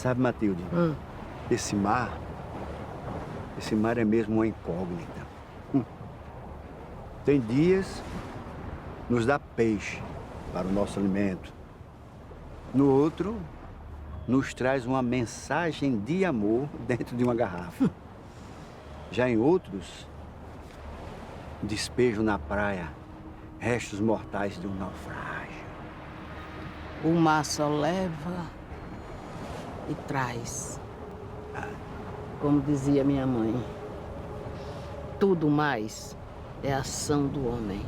Sabe, Matilde, esse mar é mesmo uma incógnita. Tem dias nos dá peixe para o nosso alimento. No outro, nos traz uma mensagem de amor dentro de uma garrafa. Já em outros, despejo na praia restos mortais de um naufrágio. O mar só leva e traz. Como dizia minha mãe, tudo mais é ação do homem.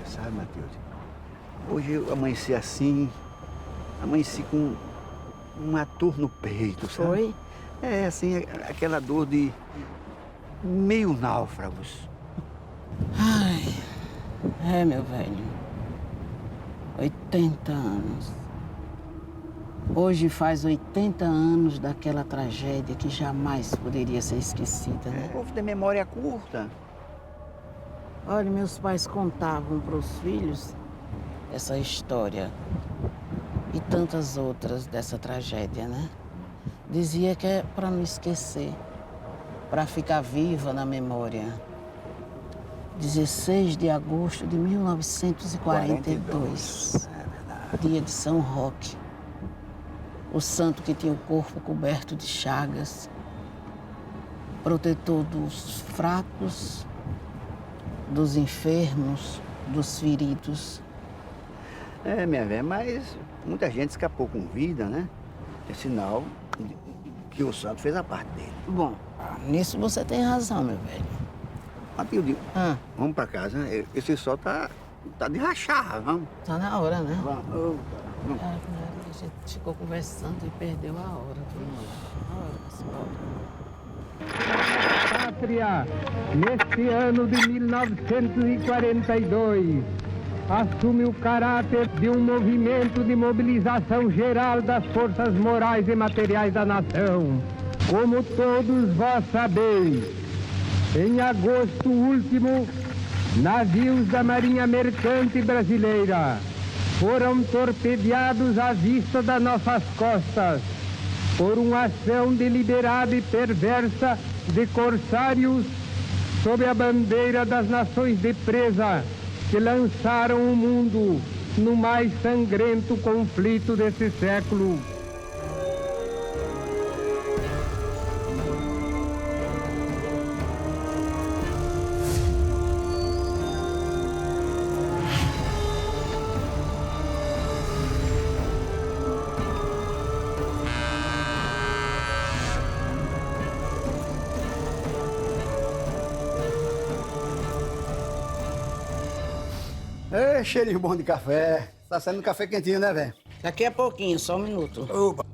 Sabe, Matilde? Hoje eu amanheci assim, amanheci com uma dor no peito, sabe? Foi? Assim, aquela dor de meio náufragos. Ai, meu velho. 80 anos. Hoje faz 80 anos daquela tragédia que jamais poderia ser esquecida, né? O povo tem memória curta. Olha, meus pais contavam para os filhos essa história e tantas outras dessa tragédia, né? Dizia que é para não esquecer, para ficar viva na memória. 16 de agosto de 1942, dia de São Roque. O santo que tinha o corpo coberto de chagas, protetor dos fracos, dos enfermos, dos feridos. Minha velha, mas muita gente escapou com vida, né? É sinal que o santo fez a parte dele. Bom, nisso você tem razão, meu velho. Matilde, vamos pra casa, né? Esse sol tá de rachar, vamos. Tá na hora, né? Vamos. A gente ficou conversando e perdeu a hora. Pátria, neste ano de 1942, assume o caráter de um movimento de mobilização geral das forças morais e materiais da nação. Como todos vós sabeis, em agosto último, navios da Marinha Mercante Brasileira foram torpedeados à vista das nossas costas por uma ação deliberada e perversa de corsários sob a bandeira das nações de presa que lançaram o mundo no mais sangrento conflito desse século. Cheirinho bom de café. Tá saindo um café quentinho, né, velho? Daqui a pouquinho, só um minuto. Opa!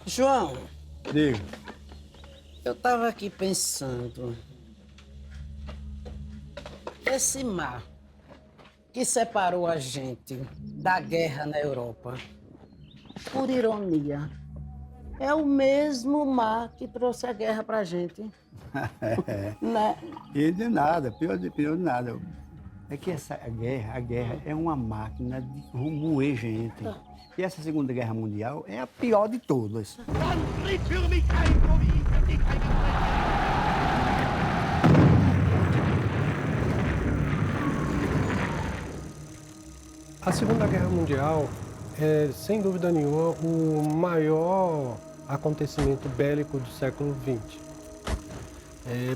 João, Diga. eu tava aqui pensando. Esse mar que separou a gente da guerra na Europa, por ironia, é o mesmo mar que trouxe a guerra pra gente. Né? E de nada, pior de nada. É que a guerra é uma máquina de moer gente. E essa Segunda Guerra Mundial é a pior de todas. A Segunda Guerra Mundial é, sem dúvida nenhuma, o maior acontecimento bélico do século XX.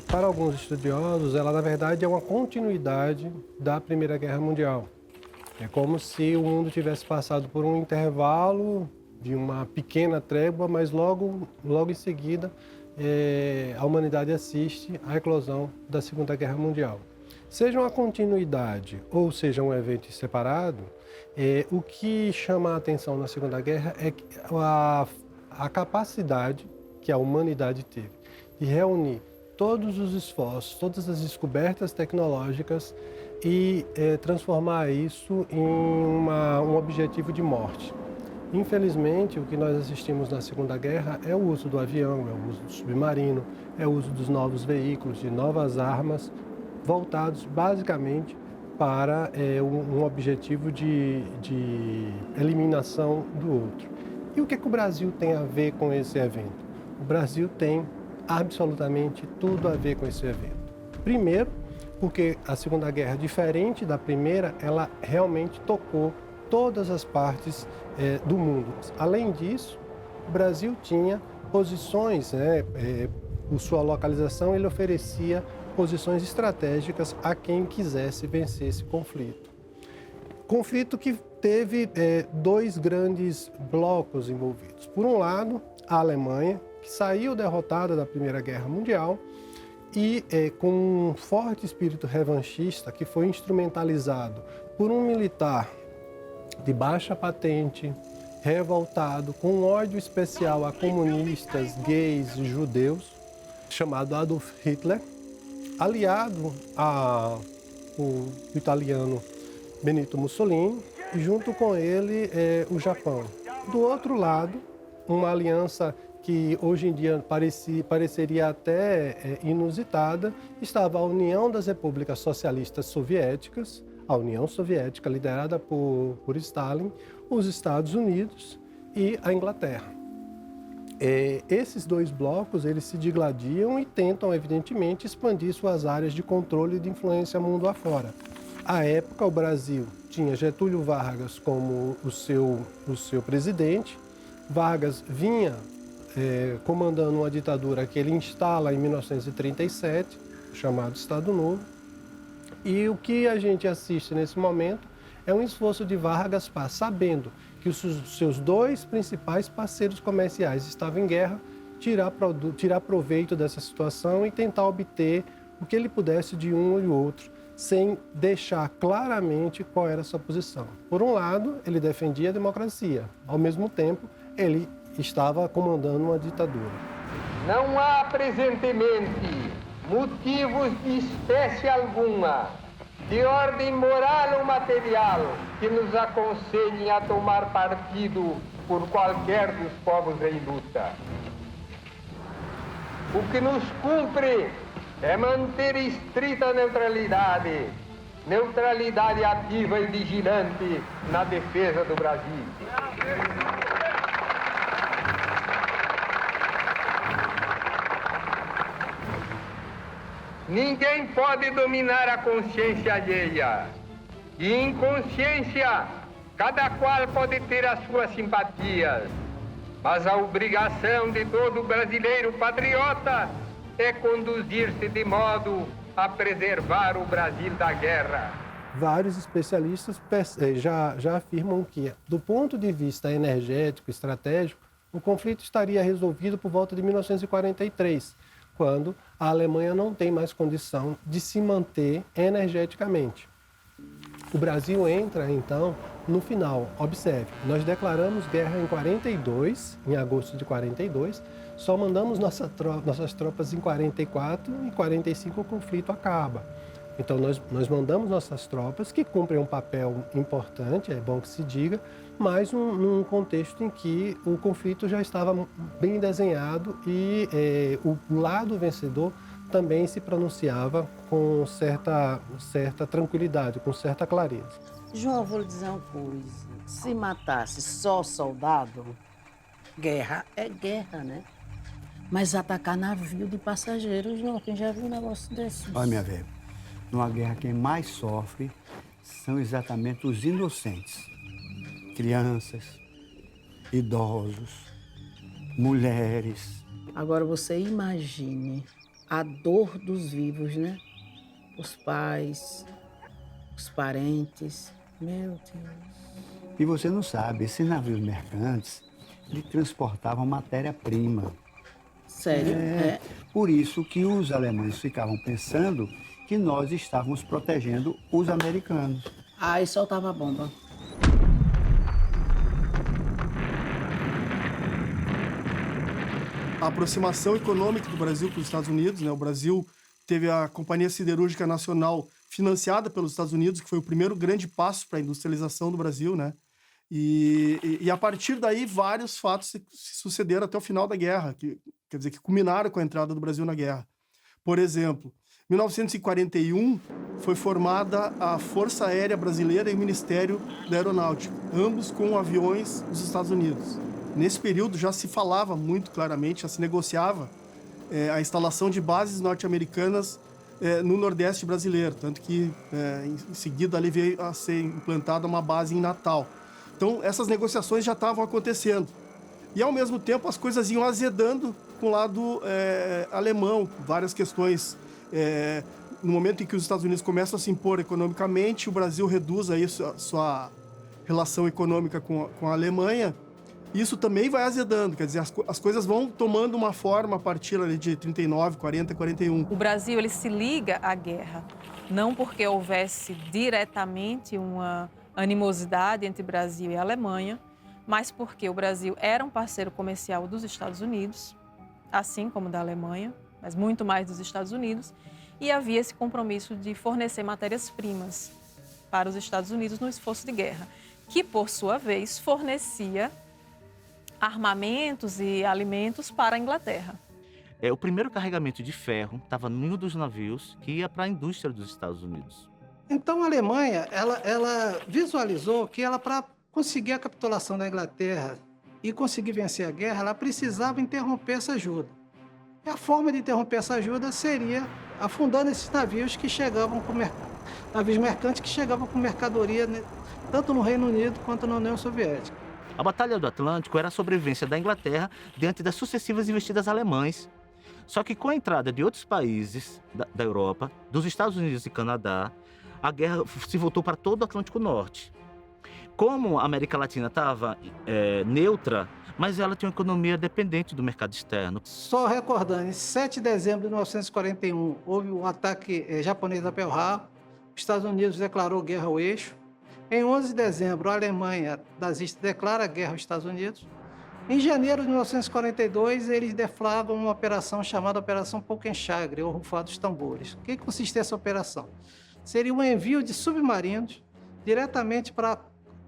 Para alguns estudiosos, ela na verdade é uma continuidade da Primeira Guerra Mundial. É como se o mundo tivesse passado por um intervalo de uma pequena trégua, mas logo em seguida a humanidade assiste à eclosão da Segunda Guerra Mundial. Seja uma continuidade ou seja um evento separado, o que chama a atenção na Segunda Guerra é a capacidade que a humanidade teve de reunir todos os esforços, todas as descobertas tecnológicas e transformar isso em um objetivo de morte. Infelizmente, o que nós assistimos na Segunda Guerra é o uso do avião, é o uso do submarino, é o uso dos novos veículos, de novas armas, voltados basicamente para um objetivo de eliminação do outro. E o que o Brasil tem a ver com esse evento? O Brasil tem absolutamente tudo a ver com esse evento. Primeiro, porque a Segunda Guerra, diferente da Primeira, ela realmente tocou todas as partes do mundo. Além disso, o Brasil tinha posições, por sua localização, ele oferecia posições estratégicas a quem quisesse vencer esse conflito. Conflito que teve dois grandes blocos envolvidos. Por um lado, a Alemanha, que saiu derrotada da Primeira Guerra Mundial e com um forte espírito revanchista que foi instrumentalizado por um militar de baixa patente, revoltado, com um ódio especial a comunistas, gays e judeus, chamado Adolf Hitler, aliado ao italiano Benito Mussolini, e junto com ele o Japão. Do outro lado, uma aliança que hoje em dia pareceria até inusitada, estava a União das Repúblicas Socialistas Soviéticas, a União Soviética liderada por Stalin, os Estados Unidos e a Inglaterra. Esses dois blocos, eles se digladiam e tentam, evidentemente, expandir suas áreas de controle e de influência mundo afora. À época, o Brasil tinha Getúlio Vargas como o seu presidente. Vargas vinha comandando uma ditadura que ele instala em 1937, chamado Estado Novo. E o que a gente assiste nesse momento é um esforço de Vargas, sabendo que os seus dois principais parceiros comerciais estavam em guerra, tirar proveito dessa situação e tentar obter o que ele pudesse de um ou de outro, sem deixar claramente qual era a sua posição. Por um lado, ele defendia a democracia, ao mesmo tempo, ele estava comandando uma ditadura. Não há presentemente motivos de espécie alguma, de ordem moral ou material, que nos aconselhem a tomar partido por qualquer dos povos em luta. O que nos cumpre é manter estrita neutralidade ativa e vigilante na defesa do Brasil. Ninguém pode dominar a consciência alheia. E em consciência, cada qual pode ter as suas simpatias. Mas a obrigação de todo brasileiro patriota é conduzir-se de modo a preservar o Brasil da guerra. Vários especialistas já afirmam que, do ponto de vista energético, estratégico, o conflito estaria resolvido por volta de 1943, quando a Alemanha não tem mais condição de se manter energeticamente. O Brasil entra, então, no final. Observe, nós declaramos guerra em 42, em agosto de 42, só mandamos nossas tropas em 44, e em 45 o conflito acaba. Então, nós mandamos nossas tropas, que cumprem um papel importante, é bom que se diga, mas num contexto em que o conflito já estava bem desenhado e o lado vencedor também se pronunciava com certa tranquilidade, com certa clareza. João, eu vou lhe dizer uma coisa. Se matasse só soldado, guerra é guerra, né? Mas atacar navio de passageiros, João, quem já viu um negócio desse? Olha, minha velha, numa guerra quem mais sofre são exatamente os inocentes. Crianças, idosos, mulheres. Agora você imagine a dor dos vivos, né? Os pais, os parentes. Meu Deus. E você não sabe, esses navios mercantes, eles transportavam matéria-prima. Sério? Por isso que os alemães ficavam pensando que nós estávamos protegendo os americanos. Aí soltava a bomba. A aproximação econômica do Brasil com os Estados Unidos, né? O Brasil teve a Companhia Siderúrgica Nacional financiada pelos Estados Unidos, que foi o primeiro grande passo para a industrialização do Brasil, né? E a partir daí vários fatos se sucederam até o final da guerra, quer dizer, que culminaram com a entrada do Brasil na guerra. Por exemplo, 1941, foi formada a Força Aérea Brasileira e o Ministério da Aeronáutica, ambos com aviões dos Estados Unidos. Nesse período já se falava muito claramente, já se negociava a instalação de bases norte-americanas no Nordeste brasileiro, tanto que em seguida ali veio a ser implantada uma base em Natal. Então essas negociações já estavam acontecendo. E ao mesmo tempo as coisas iam azedando com o lado alemão, várias questões. No momento em que os Estados Unidos começam a se impor economicamente, o Brasil reduz aí a sua relação econômica com a Alemanha. Isso também vai azedando, quer dizer, as coisas vão tomando uma forma a partir ali de 39, 40, 41. O Brasil ele se liga à guerra, não porque houvesse diretamente uma animosidade entre Brasil e Alemanha, mas porque o Brasil era um parceiro comercial dos Estados Unidos, assim como da Alemanha, mas muito mais dos Estados Unidos, e havia esse compromisso de fornecer matérias-primas para os Estados Unidos no esforço de guerra, que, por sua vez, fornecia armamentos e alimentos para a Inglaterra. O primeiro carregamento de ferro estava em um dos navios que ia para a indústria dos Estados Unidos. Então a Alemanha, ela visualizou que ela, para conseguir a capitulação da Inglaterra e conseguir vencer a guerra, ela precisava interromper essa ajuda. E a forma de interromper essa ajuda seria afundando esses navios que chegavam com navios mercantes que chegavam com mercadoria tanto no Reino Unido quanto na União Soviética. A Batalha do Atlântico era a sobrevivência da Inglaterra diante das sucessivas investidas alemãs. Só que com a entrada de outros países da Europa, dos Estados Unidos e Canadá, a guerra se voltou para todo o Atlântico Norte. Como a América Latina estava neutra, mas ela tinha uma economia dependente do mercado externo. Só recordando, em 7 de dezembro de 1941, houve um ataque japonês a Pearl Harbor. Os Estados Unidos declarou guerra ao eixo. Em 11 de dezembro, a Alemanha nazista declara guerra aos Estados Unidos. Em janeiro de 1942, eles deflagram uma operação chamada Operação Polkenschagre, ou Rufar dos Tambores. O que consistia essa operação? Seria um envio de submarinos diretamente para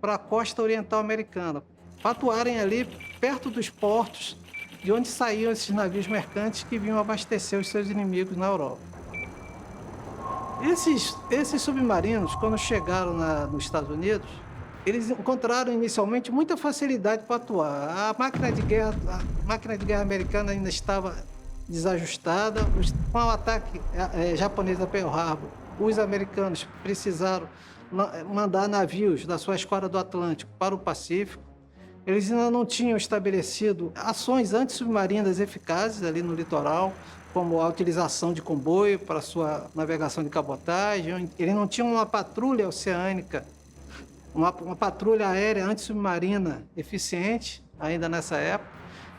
a costa oriental americana, para atuarem ali perto dos portos de onde saíam esses navios mercantes que vinham abastecer os seus inimigos na Europa. Esses submarinos, quando chegaram nos Estados Unidos, eles encontraram inicialmente muita facilidade para atuar. A máquina de guerra americana ainda estava desajustada. Com o ataque japonês a Pearl Harbor, os americanos precisaram mandar navios da sua esquadra do Atlântico para o Pacífico. Eles ainda não tinham estabelecido ações antissubmarinas eficazes ali no litoral, como a utilização de comboio para sua navegação de cabotagem. Eles não tinham uma patrulha oceânica, uma patrulha aérea antissubmarina eficiente ainda nessa época.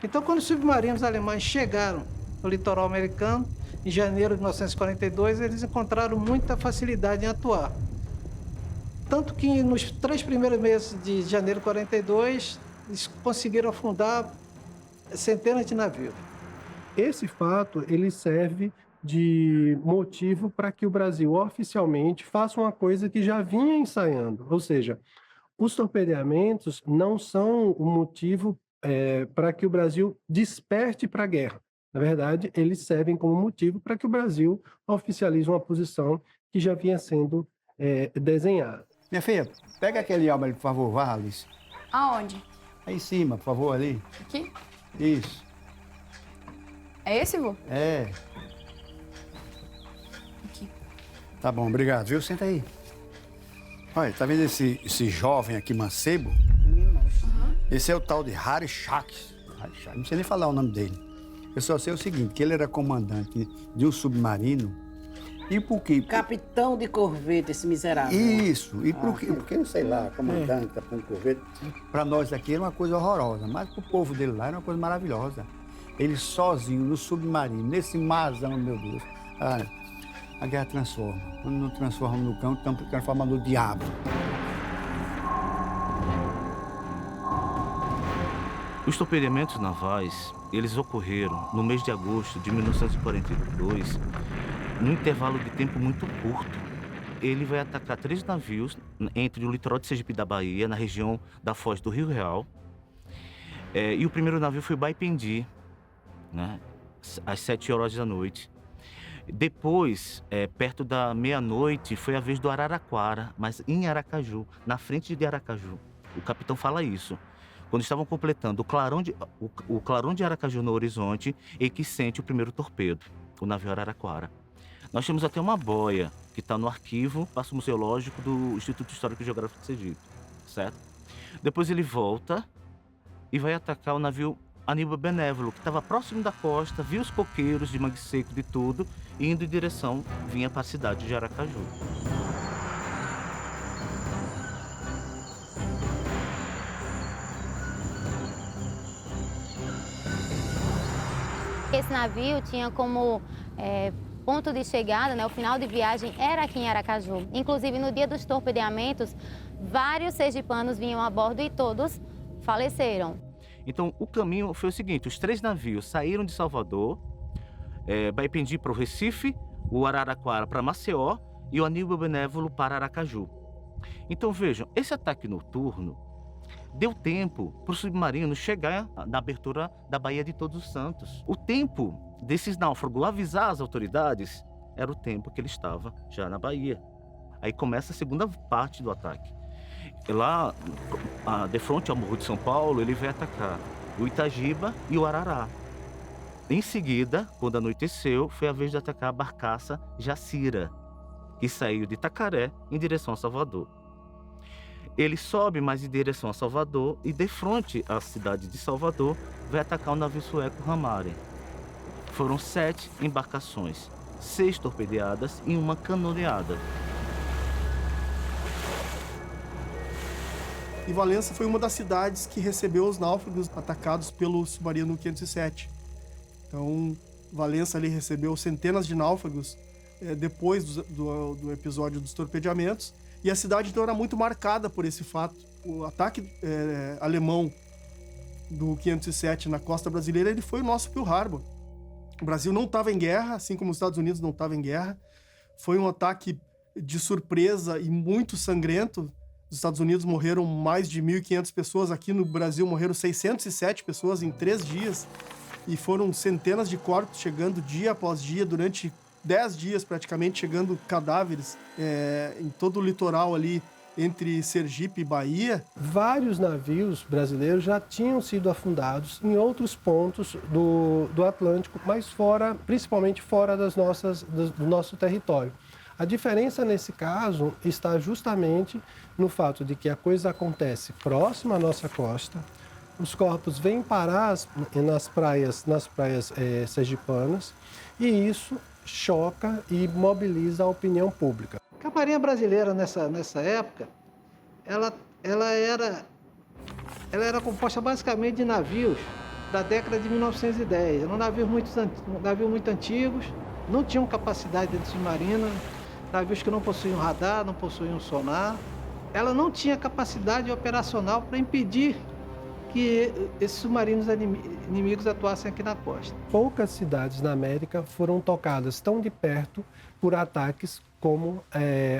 Então, quando os submarinos alemães chegaram no litoral americano, em janeiro de 1942, eles encontraram muita facilidade em atuar. Tanto que nos 3 primeiros meses de janeiro de 1942, eles conseguiram afundar centenas de navios. Esse fato ele serve de motivo para que o Brasil oficialmente faça uma coisa que já vinha ensaiando, ou seja, os torpedeamentos não são o motivo para que o Brasil desperte para a guerra. Na verdade, eles servem como motivo para que o Brasil oficialize uma posição que já vinha sendo desenhada. Minha filha, pega aquele álbum ali, por favor, vá, Alice. Aonde? Aí em cima, por favor, ali. Aqui? Isso. É esse, vô? É. Aqui. Tá bom, obrigado, viu? Senta aí. Olha, tá vendo esse jovem aqui, mancebo? Esse é o tal de Harry Sachs. Não sei nem falar o nome dele. Eu só sei o seguinte, que ele era comandante de um submarino. E por quê? Capitão de corvette, esse miserável. Isso. E por quê? Porque, sei lá, comandante, capitão de corvette. Para nós aqui era uma coisa horrorosa, mas pro povo dele lá era uma coisa maravilhosa. Ele sozinho, no submarino, nesse marzão, meu Deus. A guerra transforma. Quando não transforma no cão, transforma no diabo. Os torpedeamentos navais, eles ocorreram no mês de agosto de 1942, num intervalo de tempo muito curto. Ele vai atacar 3 navios entre o litoral de Sergipe da Bahia, na região da foz do Rio Real. E o primeiro navio foi o Baipendi, né, às 7 horas da noite. Depois, perto da meia-noite, foi a vez do Araraquara, mas em Aracaju, na frente de Aracaju. O capitão fala isso. Quando estavam completando o clarão de Aracaju no horizonte, e que sente o primeiro torpedo, o navio Araraquara. Nós temos até uma boia que está no arquivo Paço Museológico do Instituto Histórico e Geográfico de Sergipe, certo? Depois ele volta e vai atacar o navio Aníbal Benévolo, que estava próximo da costa, viu os coqueiros de mangue seco, de tudo, e indo em direção, vinha para a cidade de Aracaju. Esse navio tinha como ponto de chegada, né, o final de viagem era aqui em Aracaju. Inclusive, no dia dos torpedeamentos, vários sergipanos vinham a bordo e todos faleceram. Então, o caminho foi o seguinte, os 3 navios saíram de Salvador, Baipendi para o Recife, o Araraquara para Maceió e o Aníbal Benévolo para Aracaju. Então, vejam, esse ataque noturno deu tempo para o submarino chegar na abertura da Baía de Todos os Santos. O tempo desses náufragos avisar as autoridades era o tempo que ele estava já na Bahia. Aí começa a segunda parte do ataque. Lá, de frente ao Morro de São Paulo, ele vai atacar o Itagiba e o Arará. Em seguida, quando anoiteceu, foi a vez de atacar a barcaça Jacira, que saiu de Itacaré em direção a Salvador. Ele sobe mais em direção a Salvador e, de frente à cidade de Salvador, vai atacar o navio sueco Hamaren. Foram 7 embarcações, 6 torpedeadas e 1 canoneada. E Valença foi uma das cidades que recebeu os náufragos atacados pelo submarino 507. Então, Valença ali recebeu centenas de náufragos depois do episódio dos torpedeamentos. E a cidade então era muito marcada por esse fato. O ataque alemão do 507 na costa brasileira, ele foi o nosso Pearl Harbor. O Brasil não estava em guerra, assim como os Estados Unidos não estavam em guerra. Foi um ataque de surpresa e muito sangrento. Nos Estados Unidos morreram mais de 1.500 pessoas. Aqui no Brasil morreram 607 pessoas em 3 dias. E foram centenas de corpos chegando dia após dia, durante 10 dias praticamente, chegando cadáveres em todo o litoral ali entre Sergipe e Bahia. Vários navios brasileiros já tinham sido afundados em outros pontos do Atlântico, mas fora, principalmente fora do nosso território. A diferença nesse caso está justamente no fato de que a coisa acontece próxima à nossa costa, os corpos vêm parar nas praias sergipanas, e isso choca e mobiliza a opinião pública. A Marinha Brasileira, nessa época, ela era composta basicamente de navios da década de 1910. Eram navios muito antigos, não tinham capacidade de submarina, navios que não possuíam radar, não possuíam sonar. Ela não tinha capacidade operacional para impedir que esses submarinos inimigos atuassem aqui na costa. Poucas cidades na América foram tocadas tão de perto por ataques como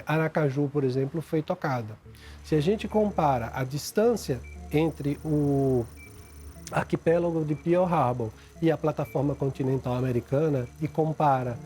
Aracaju, por exemplo, foi tocada. Se a gente compara a distância entre o arquipélago de Pearl Harbor e a plataforma continental americana e compara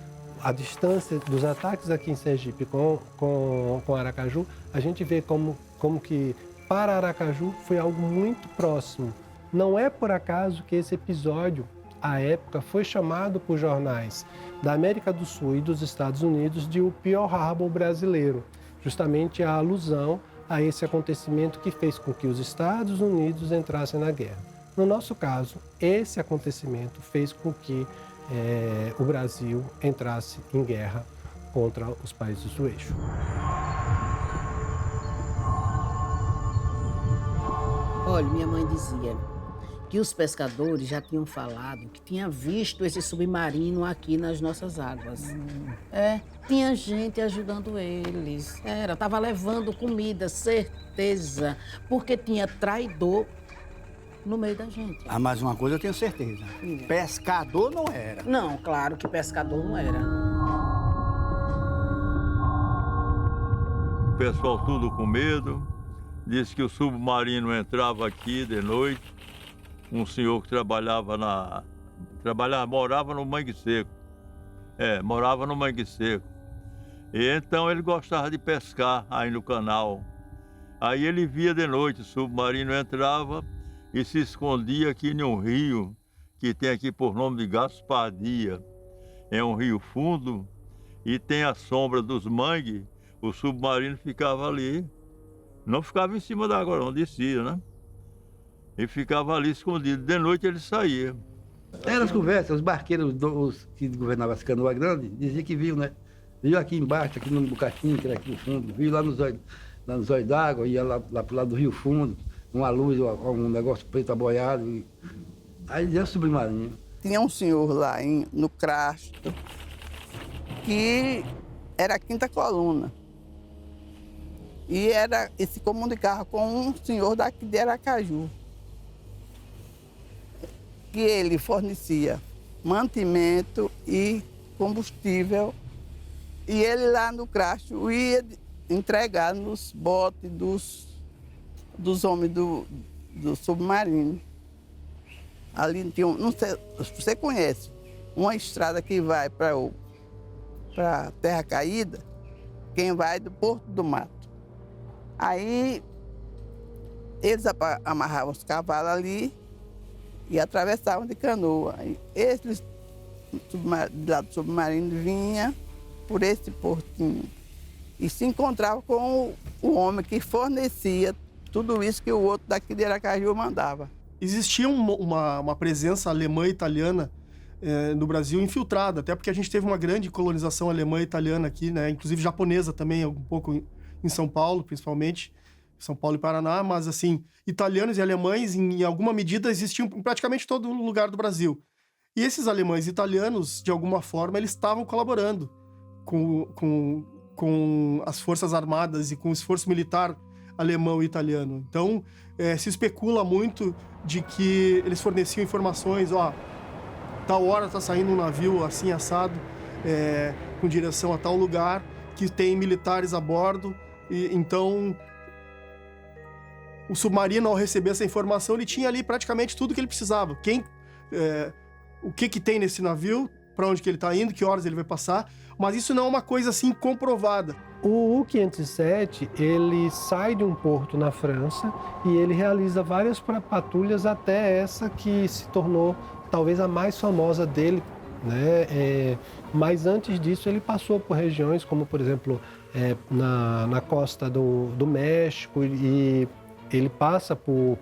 a distância dos ataques aqui em Sergipe com Aracaju, a gente vê como que para Aracaju foi algo muito próximo. Não é por acaso que esse episódio, à época, foi chamado por jornais da América do Sul e dos Estados Unidos de o Pearl Harbor brasileiro, justamente a alusão a esse acontecimento que fez com que os Estados Unidos entrassem na guerra. No nosso caso, esse acontecimento fez com que o Brasil entrasse em guerra contra os países do eixo. Olha, minha mãe dizia que os pescadores já tinham falado que tinha visto esse submarino aqui nas nossas águas. Tinha gente ajudando eles. Tava levando comida, certeza, porque tinha traidor no meio da gente. Ah, mas uma coisa eu tenho certeza. Pescador não era. Não, claro que pescador não era. O pessoal tudo com medo. Disse que o submarino entrava aqui de noite. Um senhor que morava no Mangue Seco. Morava no Mangue Seco. E então ele gostava de pescar aí no canal. Aí ele via de noite, o submarino entrava e se escondia aqui em um rio que tem aqui por nome de Gaspardia. É um rio fundo e tem a sombra dos mangues. O submarino ficava ali. Não ficava em cima da água, não, descia, né? E ficava ali escondido. De noite ele saía. Eram as conversas, os barqueiros os que governavam as canoas grandes, diziam que viu, né? Viu aqui embaixo, aqui no Bucatinho, que era aqui no fundo, viu lá nos olhos d'água, ia lá pro lado do rio fundo, uma luz, um negócio preto aboiado. Aí deu submarino. Tinha um senhor lá no Crasto, que era a quinta coluna. E se comunicava com um senhor daqui de Aracaju, que ele fornecia mantimento e combustível. E ele lá no Crasto ia entregar nos botes dos homens do submarino. Ali tinha, não sei, você conhece, uma estrada que vai para Terra Caída, quem vai do Porto do Mato. Aí eles amarravam os cavalos ali e atravessavam de canoa. Eles lá do submarino vinha por esse portinho e se encontrava com o homem que fornecia tudo isso que o outro daqui de Aracaju mandava. Existia uma presença alemã e italiana no Brasil infiltrada, até porque a gente teve uma grande colonização alemã e italiana aqui, né? Inclusive japonesa também, um pouco em São Paulo, principalmente, São Paulo e Paraná, mas assim, italianos e alemães, em alguma medida, existiam em praticamente todo lugar do Brasil. E esses alemães e italianos, de alguma forma, eles estavam colaborando com as forças armadas e com o esforço militar alemão e italiano. Então, se especula muito de que eles forneciam informações, tal hora está saindo um navio assim assado, com direção a tal lugar, que tem militares a bordo, e então o submarino, ao receber essa informação, ele tinha ali praticamente tudo que ele precisava. O que tem nesse navio, para onde que ele está indo, que horas ele vai passar, mas isso não é uma coisa assim comprovada. O U-507, ele sai de um porto na França e ele realiza várias patrulhas até essa que se tornou talvez a mais famosa dele, né? Mas antes disso ele passou por regiões como, por exemplo, na costa do México, e ele passa por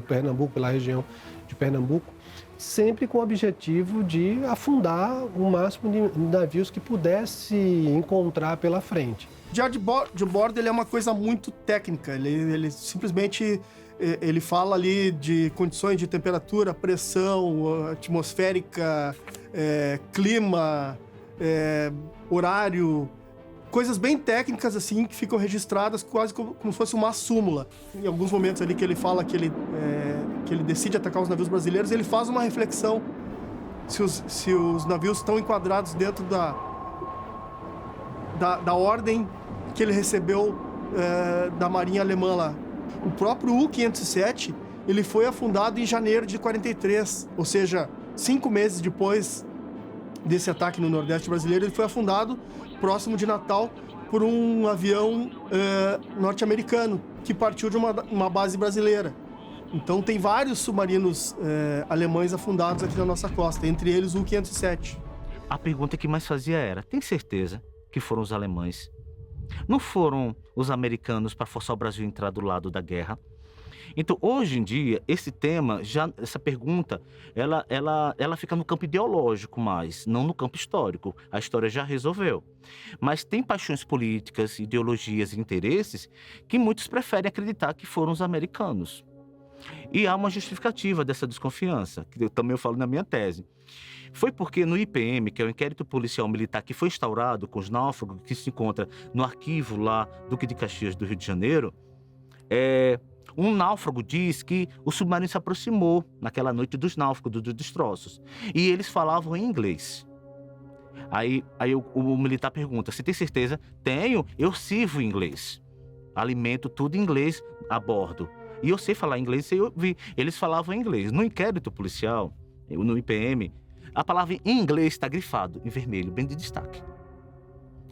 Pernambuco, pela região de Pernambuco, sempre com o objetivo de afundar o máximo de navios que pudesse encontrar pela frente. Diário de bordo ele é uma coisa muito técnica, ele simplesmente ele fala ali de condições de temperatura, pressão atmosférica, clima, horário, coisas bem técnicas assim que ficam registradas quase como se fosse uma súmula. Em alguns momentos ali que ele fala que ele decide atacar os navios brasileiros, ele faz uma reflexão se os navios estão enquadrados dentro da ordem que ele recebeu da Marinha Alemã lá. O próprio U-507 ele foi afundado em janeiro de 43, ou seja, 5 meses depois desse ataque no Nordeste brasileiro, ele foi afundado próximo de Natal por um avião norte-americano que partiu de uma base brasileira. Então tem vários submarinos alemães afundados aqui na nossa costa, entre eles o U-507. A pergunta que mais fazia era: tem certeza que foram os alemães? Não foram os americanos para forçar o Brasil a entrar do lado da guerra? Então, hoje em dia, essa pergunta, ela fica no campo ideológico mais, não no campo histórico. A história já resolveu. Mas tem paixões políticas, ideologias e interesses que muitos preferem acreditar que foram os americanos. E há uma justificativa dessa desconfiança, que eu também falo na minha tese. Foi porque no IPM, que é o Inquérito Policial Militar que foi instaurado com os náufragos, que se encontra no arquivo lá Duque de Caxias do Rio de Janeiro, um náufrago diz que o submarino se aproximou naquela noite dos náufragos, dos destroços, e eles falavam em inglês. Aí o militar pergunta: você tem certeza? Tenho, eu sirvo inglês. Alimento tudo em inglês a bordo. E eu sei falar inglês, eu vi. Eles falavam inglês. No inquérito policial, no IPM, A palavra em inglês está grifado em vermelho, bem de destaque.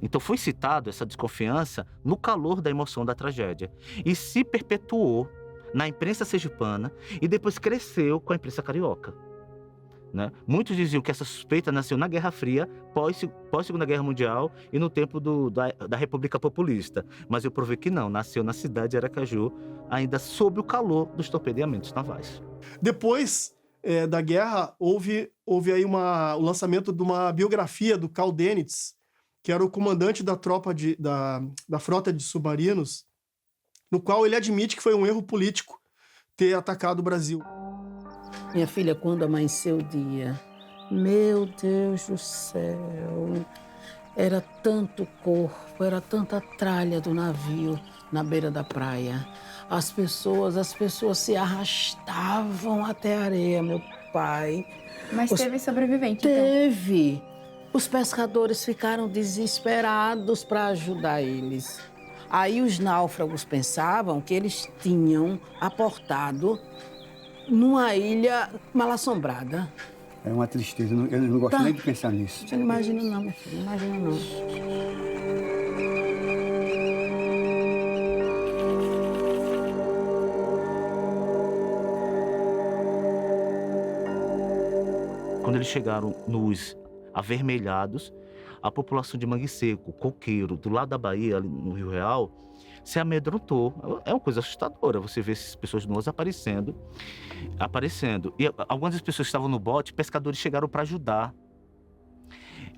Então foi citado essa desconfiança no calor da emoção da tragédia e se perpetuou na imprensa sergipana e depois cresceu com a imprensa carioca. Né? Muitos diziam que essa suspeita nasceu na Guerra Fria, pós-Segunda Guerra Mundial e no tempo da República Populista. Mas eu provei que não, nasceu na cidade de Aracaju, ainda sob o calor dos torpedeamentos navais. Depois da guerra, houve aí o lançamento de uma biografia do Karl Dönitz, que era o comandante da tropa da frota de submarinos, no qual ele admite que foi um erro político ter atacado o Brasil. Minha filha, quando amanheceu o dia, meu Deus do céu, era tanto corpo, era tanta tralha do navio na beira da praia. As pessoas se arrastavam até a areia, meu pai. Mas teve sobrevivente, Teve. Os pescadores ficaram desesperados para ajudar eles. Aí os náufragos pensavam que eles tinham aportado numa ilha mal-assombrada. É uma tristeza, eu não gosto nem de pensar nisso. Você não imagina não, minha filha, não imagina não. Quando eles chegaram nos avermelhados, a população de Mangue Seco, Coqueiro, do lado da Bahia, ali no Rio Real, se amedrontou. É uma coisa assustadora você ver essas pessoas nuas aparecendo. E algumas das pessoas que estavam no bote, pescadores chegaram para ajudar.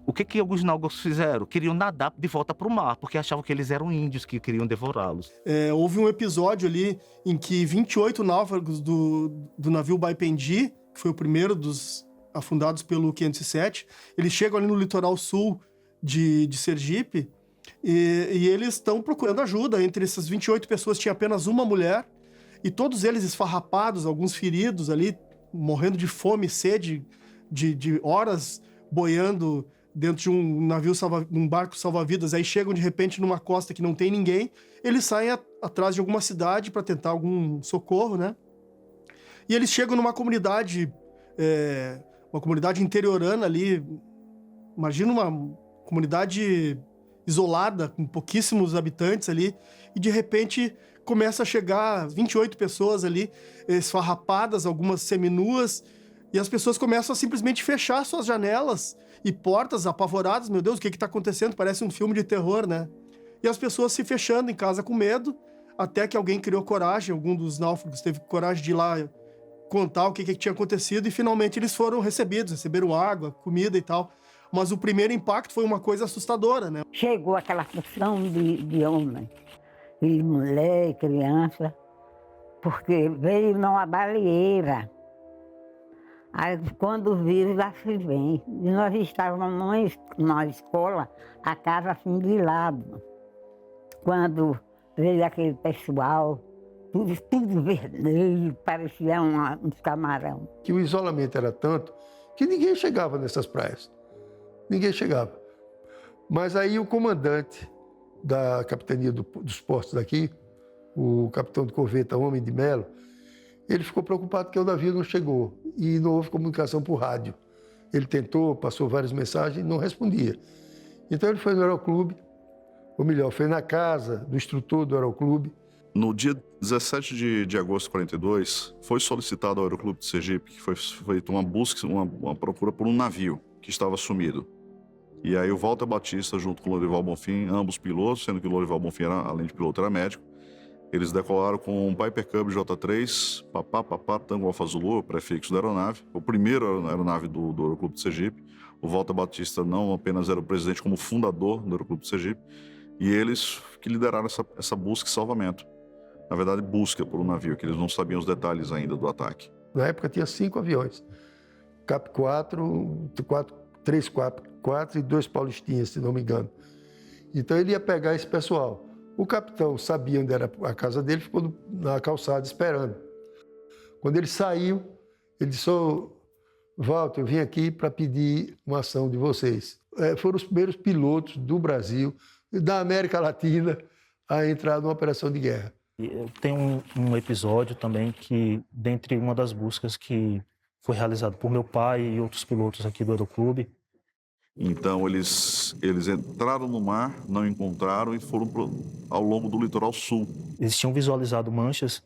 O que alguns náufragos fizeram? Queriam nadar de volta para o mar, porque achavam que eles eram índios que queriam devorá-los. Houve um episódio ali em que 28 náufragos do navio Baipendi, que foi o primeiro dos afundados pelo 507, eles chegam ali no litoral sul de Sergipe e eles estão procurando ajuda. Entre essas 28 pessoas tinha apenas uma mulher e todos eles esfarrapados, alguns feridos ali, morrendo de fome e sede, de horas boiando dentro de um navio, um barco salva-vidas. Aí chegam de repente numa costa que não tem ninguém, eles saem atrás de alguma cidade para tentar algum socorro, né? E eles chegam numa comunidade... uma comunidade interiorana ali, imagina uma comunidade isolada, com pouquíssimos habitantes ali, e de repente começa a chegar 28 pessoas ali, esfarrapadas, algumas seminuas, e as pessoas começam a simplesmente fechar suas janelas e portas, apavoradas. Meu Deus, o que está acontecendo? Parece um filme de terror, né? E as pessoas se fechando em casa com medo, até que alguém criou coragem, algum dos náufragos teve coragem de ir lá contar o que tinha acontecido e finalmente eles foram receberam água, comida e tal. Mas o primeiro impacto foi uma coisa assustadora, né? Chegou aquela função de homem, e mulher, e criança, porque veio numa baleeira. Aí quando viram, já se vem. E nós estávamos na escola, a casa assim de lado. Quando veio aquele pessoal, tudo vermelho, parecia uns camarão. Que o isolamento era tanto que ninguém chegava nessas praias. Ninguém chegava. Mas aí o comandante da capitania dos portos daqui, o capitão de corveta Homem de Melo, ele ficou preocupado que o navio não chegou e não houve comunicação por rádio. Ele tentou, passou várias mensagens e não respondia. Então ele foi no aeroclube, ou melhor, foi na casa do instrutor do aeroclube. No dia 17 de agosto de 42, foi solicitado ao Aeroclube de Sergipe que foi feita uma busca, uma procura por um navio que estava sumido. E aí o Walter Batista, junto com o Lorival Bonfim, ambos pilotos, sendo que o Lorival Bonfim, além de piloto, era médico, eles decolaram com um Piper Cub J3, papá, Tango Alfa Zulu, prefixo da aeronave, o primeiro aeronave do Aeroclube de Sergipe. O Walter Batista não apenas era o presidente, como fundador do Aeroclube de Sergipe, e eles que lideraram essa busca e salvamento. Na verdade, busca por um navio, que eles não sabiam os detalhes ainda do ataque. Na época tinha 5 aviões, Cap 3 Cap 4 e 2 Paulistinhas, se não me engano. Então ele ia pegar esse pessoal. O capitão sabia onde era a casa dele, ficou na calçada esperando. Quando ele saiu, ele disse: Walter, eu vim aqui para pedir uma ação de vocês. Foram os primeiros pilotos do Brasil e da América Latina a entrar numa operação de guerra. Tem um episódio também que, dentre uma das buscas que foi realizado por meu pai e outros pilotos aqui do Aeroclube. Então eles entraram no mar, não encontraram e foram ao longo do litoral sul. Eles tinham visualizado manchas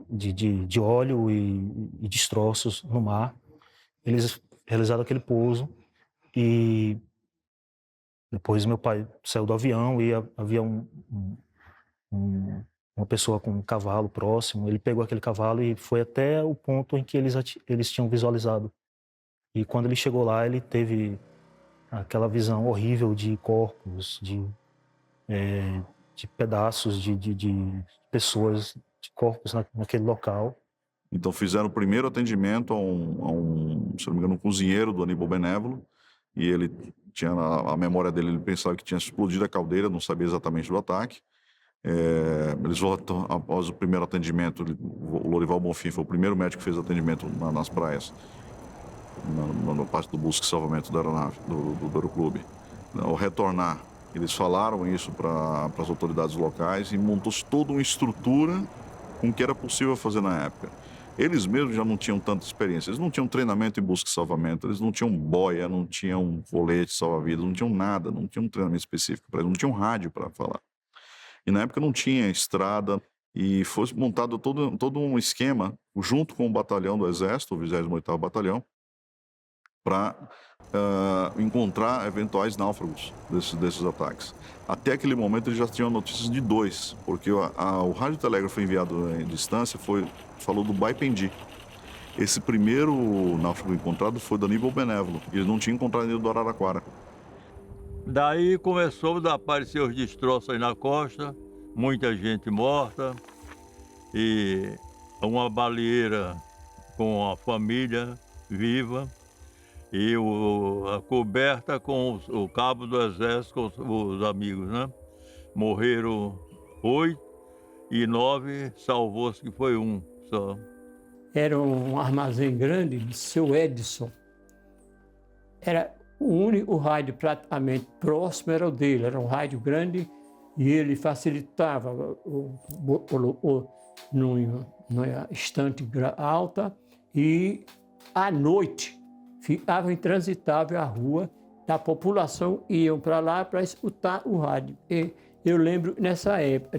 de óleo e destroços no mar. Eles realizaram aquele pouso e depois meu pai saiu do avião e havia uma pessoa com um cavalo próximo. Ele pegou aquele cavalo e foi até o ponto em que eles tinham visualizado. E quando ele chegou lá, ele teve aquela visão horrível de corpos, de pedaços de pessoas, de corpos naquele local. Então fizeram o primeiro atendimento a um, se não me engano, um cozinheiro do Aníbal Benévolo, e ele tinha a memória dele, ele pensava que tinha explodido a caldeira, não sabia exatamente do ataque. Eles voltam após o primeiro atendimento, o Lorival Bonfim foi o primeiro médico que fez atendimento nas praias, na parte do busca e salvamento da aeronave, do Aeroclube. Ao retornar, eles falaram isso para as autoridades locais e montou-se toda uma estrutura com o que era possível fazer na época. Eles mesmos já não tinham tanta experiência, eles não tinham treinamento em busca e salvamento, eles não tinham boia, não tinham colete salva-vidas, não tinham nada, não tinham um treinamento específico para eles, não tinham rádio para falar. E na época não tinha estrada e foi montado todo um esquema junto com o batalhão do Exército, o 28º Batalhão, para encontrar eventuais náufragos desses ataques. Até aquele momento eles já tinham notícias de 2, porque o radiotelégrafo enviado em distância falou do Baipendi. Esse primeiro náufrago encontrado foi do Aníbal Benévolo, e eles não tinham encontrado ainda do Araraquara. Daí começou a aparecer os destroços aí na costa, muita gente morta, e uma baleeira com a família viva, e a coberta com o cabo do exército, com os amigos, né? Morreram 8 e 9, salvou-se que foi 1 só. Era um armazém grande de seu Edson. Era o único rádio praticamente próximo era o dele, era um rádio grande e ele facilitava, numa estante alta e à noite ficava intransitável a rua, a população iam para lá para escutar o rádio. E eu lembro nessa época,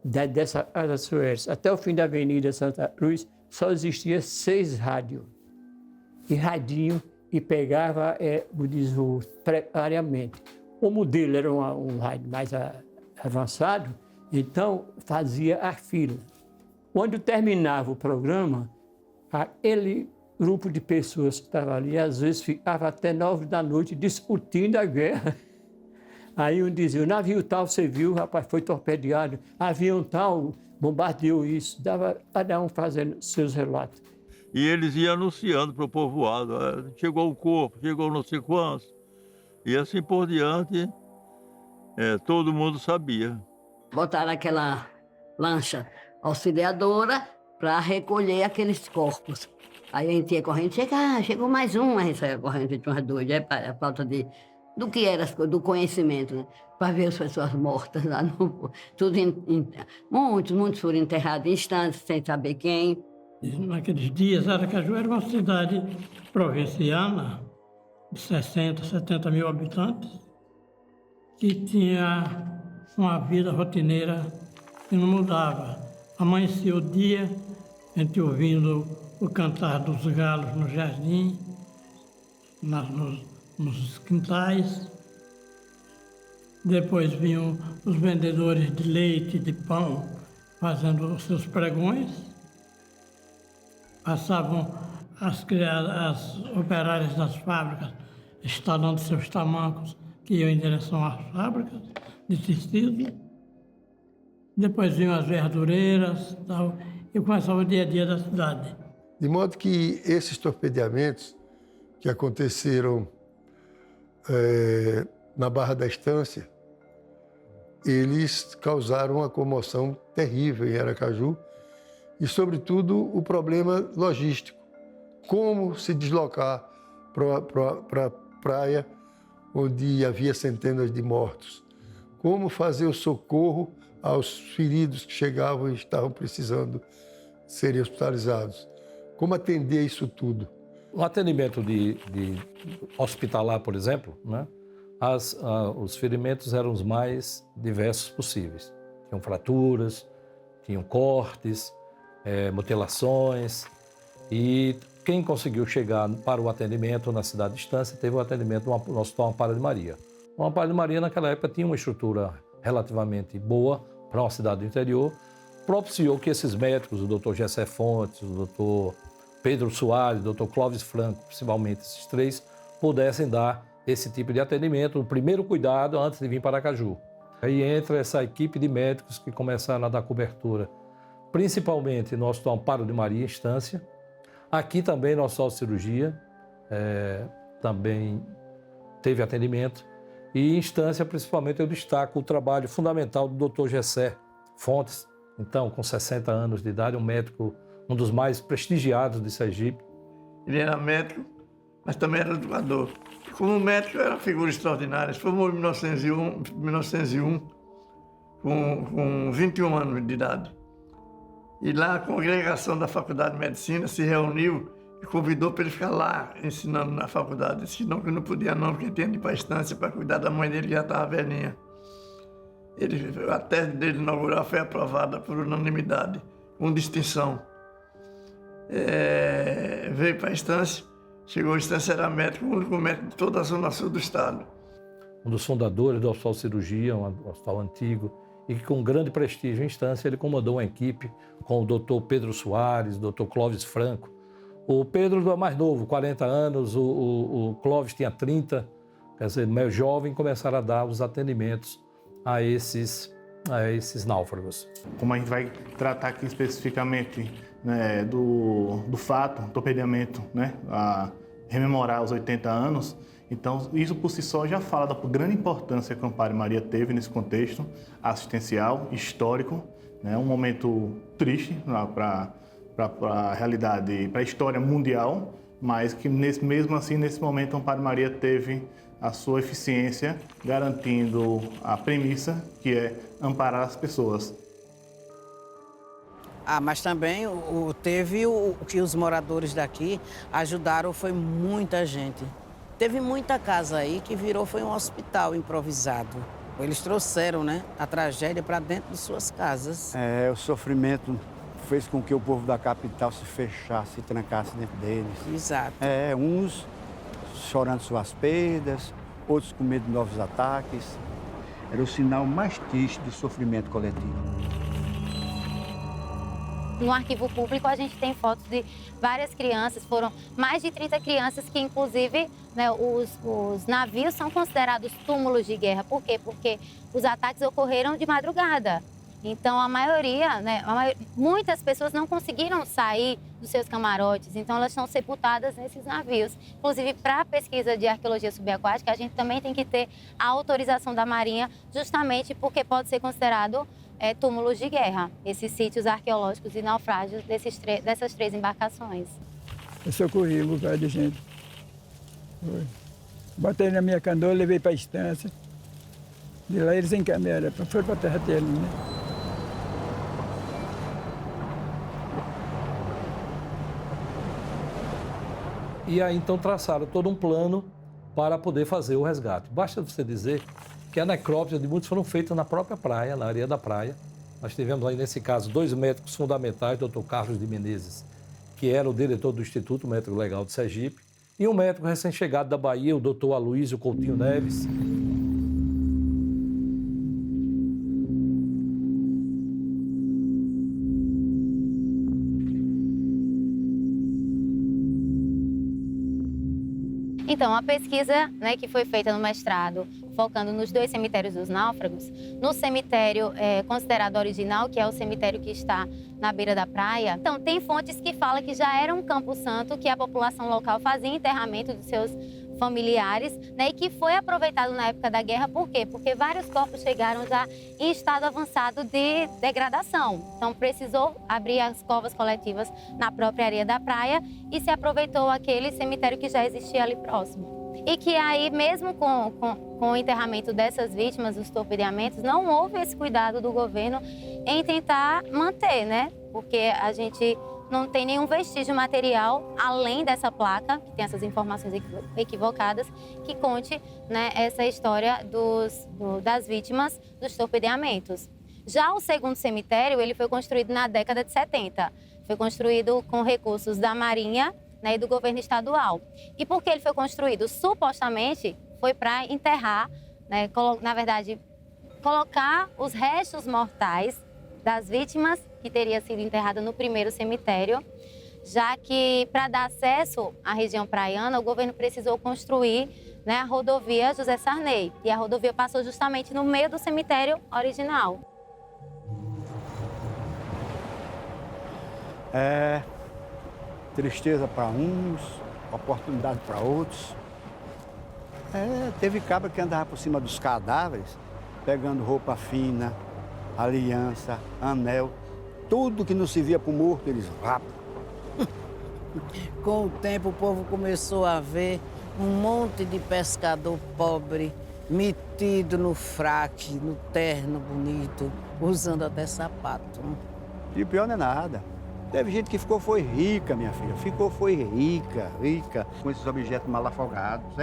dessa Suécia até o fim da Avenida Santa Cruz, só existia 6 rádios. E radinho, e pegava o precariamente. O modelo era um rádio mais avançado, então fazia a fila. Quando terminava o programa, aquele grupo de pessoas que estava ali, às vezes ficava até 9 da noite discutindo a guerra. Aí um dizia, o navio tal, você viu, rapaz, foi torpedeado, avião tal, bombardeou isso, dava cada um fazendo seus relatos. E eles iam anunciando para o povoado, chegou o corpo, chegou não sei quantos, e assim por diante, todo mundo sabia. Botaram aquela lancha auxiliadora para recolher aqueles corpos. Aí a gente ia correndo, chegou mais um, a gente saia correndo, tinha umas 2, a falta do que era, do conhecimento, né? Para ver as pessoas mortas lá no... Muitos foram enterrados em instantes, sem saber quem. Naqueles dias, Aracaju era uma cidade provinciana, de 60, 70 mil habitantes, que tinha uma vida rotineira que não mudava. Amanhecia o dia, a gente ouvindo o cantar dos galos no jardim, nos quintais. Depois vinham os vendedores de leite, de pão, fazendo os seus pregões. Passavam as operárias das fábricas instalando seus tamancos que iam em direção às fábricas de tecido. Depois vinham as verdureiras tal, e começava o dia a dia da cidade. De modo que esses torpedeamentos que aconteceram na Barra da Estância, eles causaram uma comoção terrível em Aracaju e, sobretudo, o problema logístico. Como se deslocar para a praia onde havia centenas de mortos? Como fazer o socorro aos feridos que chegavam e estavam precisando serem hospitalizados? Como atender isso tudo? O atendimento de hospitalar, por exemplo, né? Os ferimentos eram os mais diversos possíveis. Tinham fraturas, tinham cortes, mutilações, e quem conseguiu chegar para o atendimento na cidade de Estância teve o atendimento no Hospital Amparo de Maria. O Amparo de Maria, naquela época, tinha uma estrutura relativamente boa para uma cidade do interior, propiciou que esses médicos, o Dr. Gessé Fontes, o Dr. Pedro Soares, o Dr. Clóvis Franco, principalmente esses três, pudessem dar esse tipo de atendimento, o primeiro cuidado antes de vir para Aracaju. Aí entra essa equipe de médicos que começaram a dar cobertura, principalmente no Hospital Amparo de Maria, Estância. Aqui também no Hospital de Cirurgia, também teve atendimento. E em Estância, principalmente, eu destaco o trabalho fundamental do Dr. Gessé Fontes, então com 60 anos de idade, um médico, um dos mais prestigiados de Sergipe. Ele era médico, mas também era educador. Como médico, era uma figura extraordinária. Ele formou em 1901 com 21 anos de idade. E lá a congregação da Faculdade de Medicina se reuniu e convidou para ele ficar lá ensinando na faculdade. Disse que não podia não, porque tinha de ir para a Estância para cuidar da mãe dele, que já estava velhinha. A tese dele inaugural foi aprovada por unanimidade, com distinção. Veio para a Estância, chegou à Estância, era médico, o único médico de toda a zona sul do estado. Um dos fundadores do Hospital de Cirurgia, um hospital antigo, e que com grande prestígio em Estância, ele comandou uma equipe com o Dr. Pedro Soares, o Dr. Clóvis Franco. O Pedro é mais novo, 40 anos, o Clóvis tinha 30, quer dizer, meio jovem, começaram a dar os atendimentos a esses náufragos. Como a gente vai tratar aqui especificamente, né, do fato, do torpedeamento, né, a rememorar os 80 anos, então isso por si só já fala da grande importância que o Amparo de Maria teve nesse contexto assistencial, histórico, né, um momento triste para a realidade, para a história mundial, mas que mesmo assim, nesse momento, o Amparo de Maria teve a sua eficiência, garantindo a premissa que é amparar as pessoas. Mas também teve o que os moradores daqui ajudaram, foi muita gente. Teve muita casa aí que foi um hospital improvisado. Eles trouxeram, né, a tragédia para dentro de suas casas. O sofrimento fez com que o povo da capital se fechasse, se trancasse dentro deles. Exato. Uns chorando suas perdas, outros com medo de novos ataques. Era o sinal mais triste do sofrimento coletivo. No arquivo público, a gente tem fotos de várias crianças, foram mais de 30 crianças que, inclusive, né, os navios são considerados túmulos de guerra. Por quê? Porque os ataques ocorreram de madrugada. Então, a maioria, né, muitas pessoas não conseguiram sair dos seus camarotes, então elas são sepultadas nesses navios. Inclusive, para a pesquisa de arqueologia subaquática, a gente também tem que ter a autorização da Marinha, justamente porque pode ser considerado túmulos de guerra, esses sítios arqueológicos e naufrágios dessas 3 embarcações. Eu socorri um bocado de gente. Botei na minha canoa, levei para a Estância. De lá eles encaminharam, foram para a terra dele, né? E aí, então, traçaram todo um plano para poder fazer o resgate. Basta você dizer que a necrópsia de muitos foram feitas na própria praia, na areia da praia. Nós tivemos aí, nesse caso, 2 médicos fundamentais, o Dr. Carlos de Menezes, que era o diretor do Instituto Médico Legal de Sergipe, e um médico recém-chegado da Bahia, o Dr. Aloysio Coutinho Neves. Então, a pesquisa, né, que foi feita no mestrado, focando nos 2 cemitérios dos náufragos, no cemitério considerado original, que é o cemitério que está na beira da praia, então tem fontes que falam que já era um campo santo, que a população local fazia enterramento dos seus familiares, né, e que foi aproveitado na época da guerra. Por quê? Porque vários corpos chegaram já em estado avançado de degradação. Então, precisou abrir as covas coletivas na própria areia da praia e se aproveitou aquele cemitério que já existia ali próximo. E que aí, mesmo com o enterramento dessas vítimas, os torpedeamentos, não houve esse cuidado do governo em tentar manter, né? Porque a gente não tem nenhum vestígio material, além dessa placa, que tem essas informações equivocadas, que conte, né, essa história das vítimas dos torpedeamentos. Já o segundo cemitério, ele foi construído na década de 70. Foi construído com recursos da Marinha, né, e do governo estadual. E por que ele foi construído? Supostamente, foi para enterrar, né, na verdade, colocar os restos mortais das vítimas que teria sido enterrada no primeiro cemitério, já que, para dar acesso à região praiana, o governo precisou construir, né, a rodovia José Sarney. E a rodovia passou justamente no meio do cemitério original. É tristeza para uns, oportunidade para outros. Teve cabra que andava por cima dos cadáveres, pegando roupa fina, aliança, anel, tudo que não se via para o morto, eles rapam. Com o tempo, o povo começou a ver um monte de pescador pobre, metido no fraque, no terno bonito, usando até sapato. E o pior não é nada. Teve gente que foi rica, minha filha. Foi rica, com esses objetos mal afogados.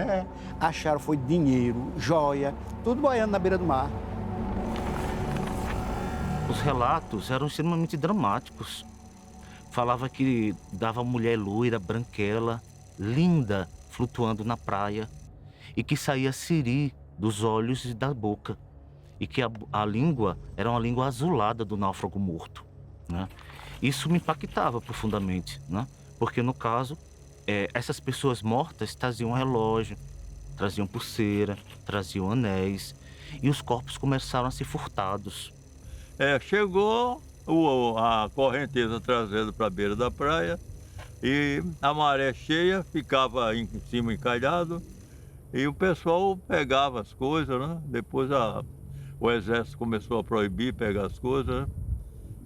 Acharam foi dinheiro, joia, tudo boiando na beira do mar. Os relatos eram extremamente dramáticos. Falava que dava mulher loira, branquela, linda, flutuando na praia. E que saía siri dos olhos e da boca. E que a língua era uma língua azulada do náufrago morto, né? Isso me impactava profundamente, né? Porque, no caso, essas pessoas mortas traziam relógio, traziam pulseira, traziam anéis, e os corpos começaram a ser furtados. Chegou a correnteza trazendo para a beira da praia, e a maré cheia ficava em cima encalhado, e o pessoal pegava as coisas, né? Depois o exército começou a proibir pegar as coisas, né?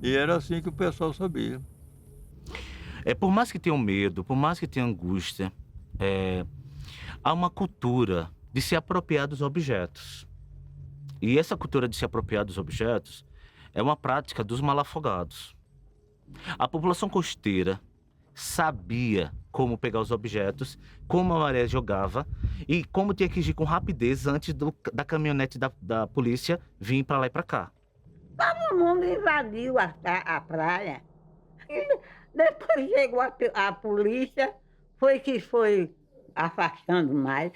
E era assim que o pessoal sabia. Por mais que tenham medo, por mais que tenham angústia, há uma cultura de se apropriar dos objetos. E essa cultura de se apropriar dos objetos é uma prática dos malafogados. A população costeira sabia como pegar os objetos, como a maré jogava e como tinha que agir com rapidez antes da caminhonete da polícia vir para lá e para cá. Todo mundo invadiu a praia. E depois chegou a polícia, foi afastando mais.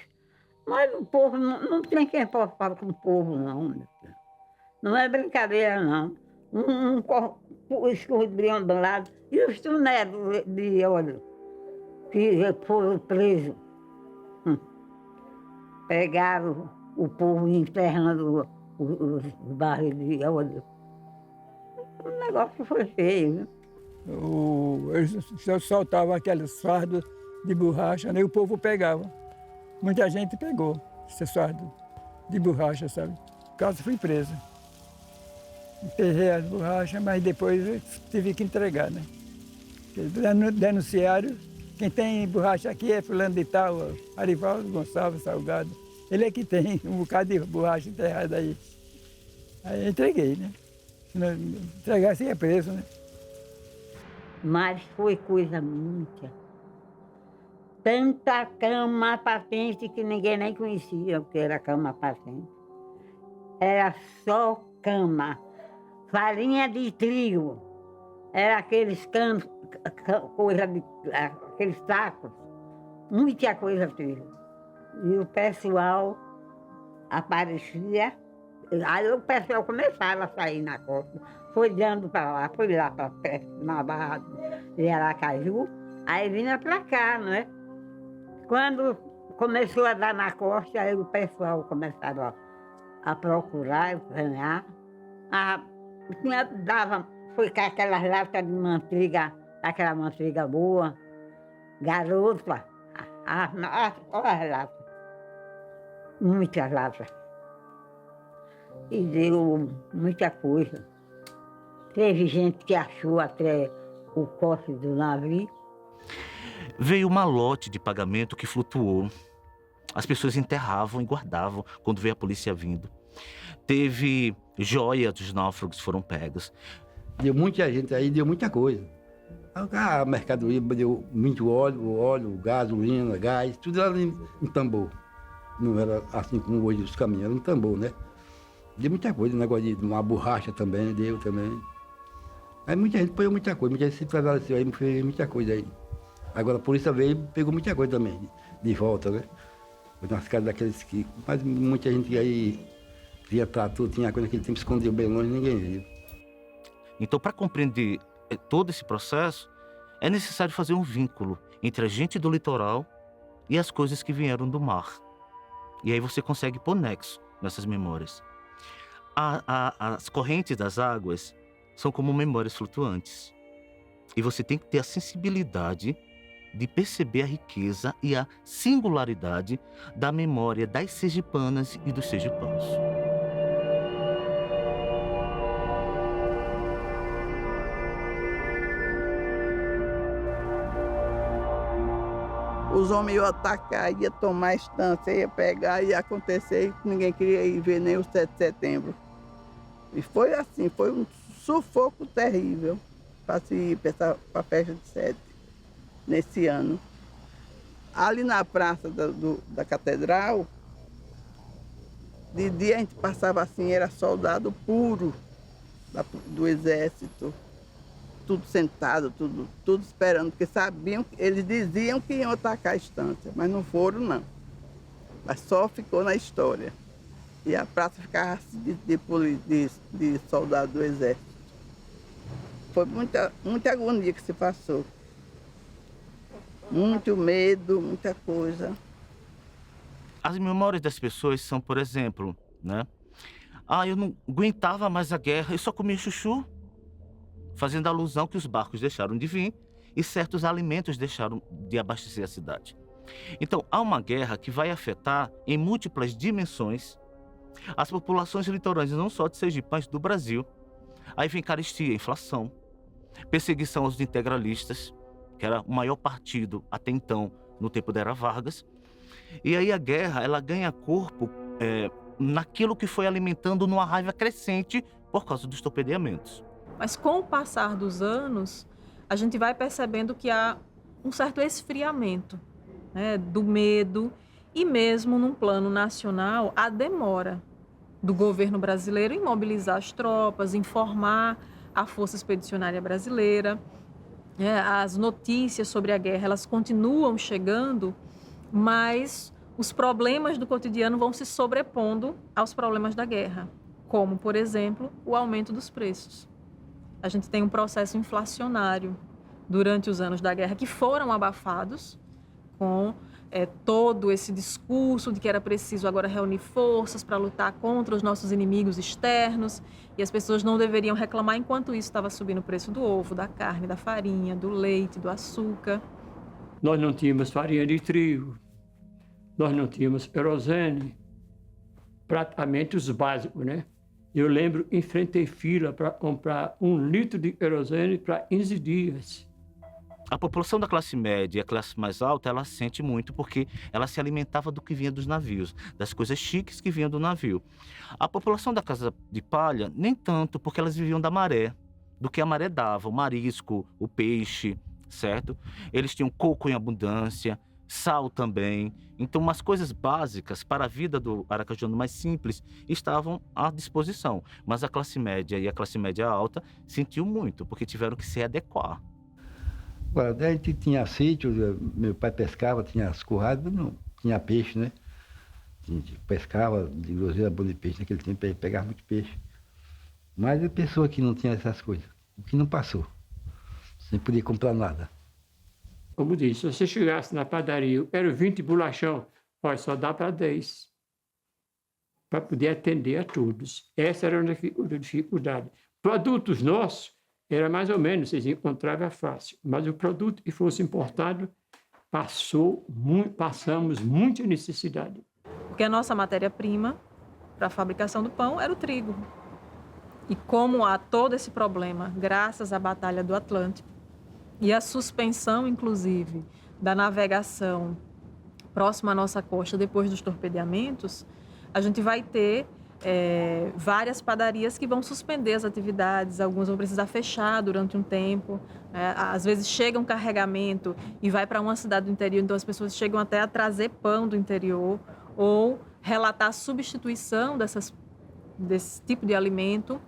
Mas o povo, não tem quem possa falar com o povo, não. Não é brincadeira, não. Escorriam do lado. E os túneis de óleo que foram presos. Pegaram o povo enterrando os barris de óleo. O negócio foi feio, viu? Eles soltavam aqueles fardos de borracha, né? E o povo pegava. Muita gente pegou esses fardos de borracha, sabe? Por causa fui presa. Enterrei as borrachas, mas depois tive que entregar, né? Denunciaram, quem tem borracha aqui é fulano de tal, Arivaldo Gonçalves Salgado. Ele é que tem um bocado de borracha enterrada aí. Aí eu entreguei, né? Se não entregasse, ia preso, né? Mas foi coisa muita. Tanta cama patente que ninguém nem conhecia o que era cama patente. Era só cama. Farinha de trigo. Era aqueles aqueles sacos. Muita coisa trigo. E o pessoal aparecia. Aí o pessoal começava a sair na costa. Foi dando para lá, foi lá para perto, na Barra de Aracaju. Aí vinha para cá, não é? Quando começou a dar na costa, aí o pessoal começava a procurar, ganhar. Foi com aquelas latas de manteiga, aquela manteiga boa, garota. Olha as latas. Muitas latas. E deu muita coisa. Teve gente que achou até o cofre do navio. Veio um malote de pagamento que flutuou. As pessoas enterravam e guardavam quando veio a polícia vindo. Teve joias dos náufragos que foram pegas. Deu muita gente aí, deu muita coisa. A mercadoria deu muito óleo, gasolina, gás, tudo era em tambor. Não era assim como hoje os caminhos, era em tambor, né? Deu muita coisa, negócio de uma borracha também, deu também. Aí muita gente põe muita coisa, muita gente se prevaleceu aí, fez muita coisa aí. Agora a polícia veio e pegou muita coisa também, de volta, né? Foi nas casas daqueles que... Mas muita gente aí via trator, tinha coisa naquele tempo, escondeu bem longe, ninguém viu. Então, para compreender todo esse processo, é necessário fazer um vínculo entre a gente do litoral e as coisas que vieram do mar. E aí você consegue pôr nexo nessas memórias. As correntes das águas são como memórias flutuantes. E você tem que ter a sensibilidade de perceber a riqueza e a singularidade da memória das sergipanas e dos sergipanos. Os homens iam atacar, ia tomar estância, ia pegar, ia acontecer, ninguém queria ir ver nem o 7 de setembro. E foi assim, foi um sufoco terrível para se ir para a festa de 7, nesse ano. Ali na praça da catedral, de dia a gente passava assim, era soldado puro do exército. Tudo sentado, tudo esperando, porque sabiam, eles diziam que iam atacar a estância, mas não foram, não. Mas só ficou na história. E a praça ficava assim de soldado do exército. Foi muita agonia que se passou. Muito medo, muita coisa. As memórias das pessoas são, por exemplo, né? Eu não aguentava mais a guerra, eu só comia chuchu, fazendo alusão que os barcos deixaram de vir e certos alimentos deixaram de abastecer a cidade. Então, há uma guerra que vai afetar em múltiplas dimensões as populações litorâneas, não só de Sergipe, mas do Brasil. Aí vem carestia, inflação, perseguição aos integralistas, que era o maior partido até então, no tempo da Era Vargas. E aí a guerra, ela ganha corpo naquilo que foi alimentando numa raiva crescente por causa dos torpedeamentos. Mas com o passar dos anos, a gente vai percebendo que há um certo esfriamento, né, do medo e mesmo num plano nacional, a demora do governo brasileiro em mobilizar as tropas, em formar a Força Expedicionária Brasileira. As notícias sobre a guerra, elas continuam chegando, mas os problemas do cotidiano vão se sobrepondo aos problemas da guerra, como, por exemplo, o aumento dos preços. A gente tem um processo inflacionário durante os anos da guerra que foram abafados com todo esse discurso de que era preciso agora reunir forças para lutar contra os nossos inimigos externos e as pessoas não deveriam reclamar enquanto isso estava subindo o preço do ovo, da carne, da farinha, do leite, do açúcar. Nós não tínhamos farinha de trigo, nós não tínhamos querosene, praticamente os básicos, né? Eu lembro, enfrentei fila para comprar 1 litro de querosene para 15 dias. A população da classe média e a classe mais alta, ela sente muito porque ela se alimentava do que vinha dos navios, das coisas chiques que vinham do navio. A população da casa de palha, nem tanto, porque elas viviam da maré, do que a maré dava, o marisco, o peixe, certo? Eles tinham coco em abundância, sal também. Então, umas coisas básicas para a vida do aracajano mais simples estavam à disposição. Mas a classe média e a classe média alta sentiu muito, porque tiveram que se adequar. Agora, a gente tinha sítio, meu pai pescava, tinha as curradas, não tinha peixe, né? A gente pescava, de groselha, bom de peixe, naquele tempo ele pegava muito peixe. Mas a pessoa que não tinha essas coisas, o que não passou, sem poder comprar nada. Como disse, se você chegasse na padaria, eu quero 20 bolachão, olha, só dá para 10. Para poder atender a todos. Essa era a dificuldade. Produtos nossos, era mais ou menos, vocês encontravam fácil. Mas o produto que fosse importado, passamos muita necessidade. Porque a nossa matéria-prima para a fabricação do pão era o trigo. E como há todo esse problema, graças à Batalha do Atlântico, e a suspensão, inclusive, da navegação próxima à nossa costa depois dos torpedeamentos, a gente vai ter várias padarias que vão suspender as atividades, algumas vão precisar fechar durante um tempo. Às vezes chega um carregamento e vai para uma cidade do interior, então as pessoas chegam até a trazer pão do interior ou relatar a substituição desse tipo de alimento,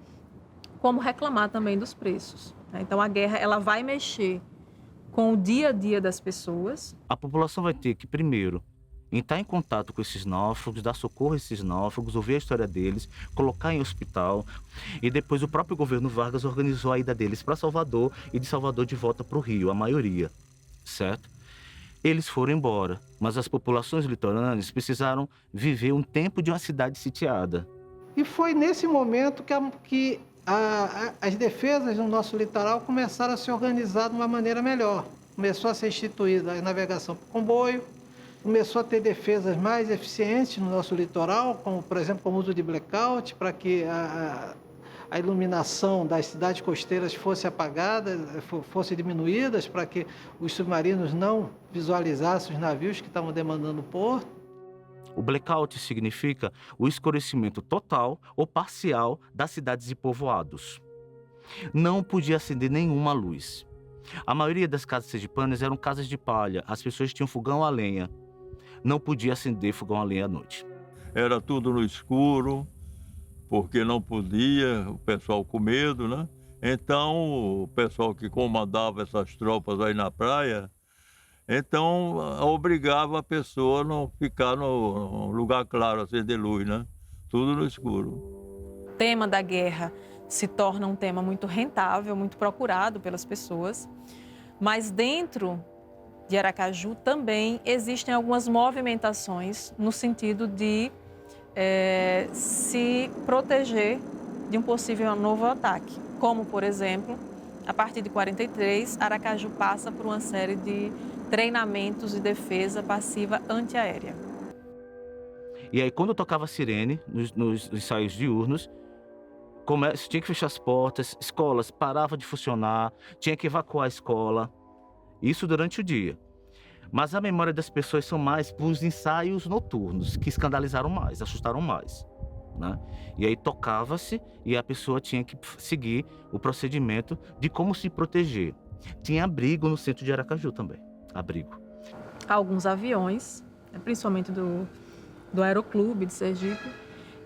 como reclamar também dos preços. Então a guerra ela vai mexer com o dia a dia das pessoas. A população vai ter que, primeiro, entrar em contato com esses náufragos, dar socorro a esses náufragos, ouvir a história deles, colocar em hospital. E depois o próprio governo Vargas organizou a ida deles para Salvador e de Salvador de volta para o Rio, a maioria, certo? Eles foram embora, mas as populações litorâneas precisaram viver um tempo de uma cidade sitiada. E foi nesse momento que as defesas no nosso litoral começaram a se organizar de uma maneira melhor. Começou a ser instituída a navegação por comboio, começou a ter defesas mais eficientes no nosso litoral, como, por exemplo, com o uso de blackout, para que a iluminação das cidades costeiras fosse apagada, fosse diminuídas, para que os submarinos não visualizassem os navios que estavam demandando o porto. O blackout significa o escurecimento total ou parcial das cidades e povoados. Não podia acender nenhuma luz. A maioria das casas sergipanas eram casas de palha, as pessoas tinham fogão a lenha. Não podia acender fogão a lenha à noite. Era tudo no escuro, porque não podia, o pessoal com medo, né? Então, o pessoal que comandava essas tropas aí na praia, então obrigava a pessoa a não ficar no lugar claro, acender luz, né? Tudo no escuro. O tema da guerra se torna um tema muito rentável, muito procurado pelas pessoas, mas dentro de Aracaju também existem algumas movimentações no sentido de se proteger de um possível novo ataque. Como, por exemplo, a partir de 43, Aracaju passa por uma série de treinamentos de defesa passiva antiaérea. E aí, quando tocava a sirene, nos ensaios diurnos, tinha que fechar as portas, escolas paravam de funcionar, tinha que evacuar a escola. Isso durante o dia. Mas a memória das pessoas são mais para os ensaios noturnos, que escandalizaram mais, assustaram mais, né? E aí tocava-se e a pessoa tinha que seguir o procedimento de como se proteger. Tinha abrigo no centro de Aracaju também, abrigo. Alguns aviões, principalmente do Aeroclube de Sergipe,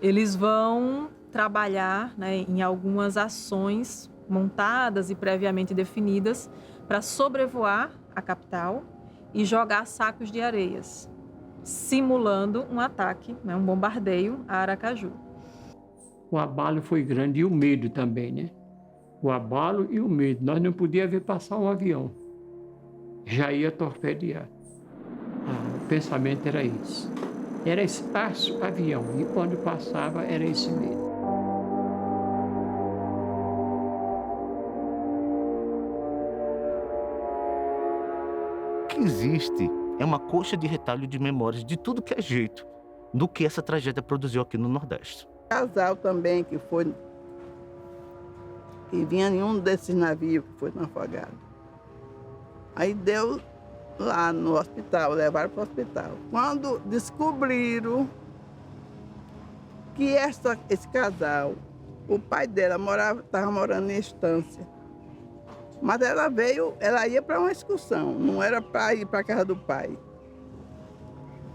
eles vão trabalhar, né, em algumas ações montadas e previamente definidas para sobrevoar a capital e jogar sacos de areias, simulando um ataque, né, um bombardeio a Aracaju. O abalo foi grande e o medo também, né? O abalo e o medo. Nós não podíamos ver passar um avião. Já ia torpedear. O pensamento era esse. Era espaço-avião. E quando passava, era esse medo. O que existe é uma coxa de retalho de memórias de tudo que é jeito do que essa tragédia produziu aqui no Nordeste. Casal também que vinha em um desses navios que foi naufragado. Aí deu lá no hospital, levaram para o hospital. Quando descobriram que esse casal, o pai dela estava morando em estância. Mas ela ia para uma excursão, não era para ir para a casa do pai.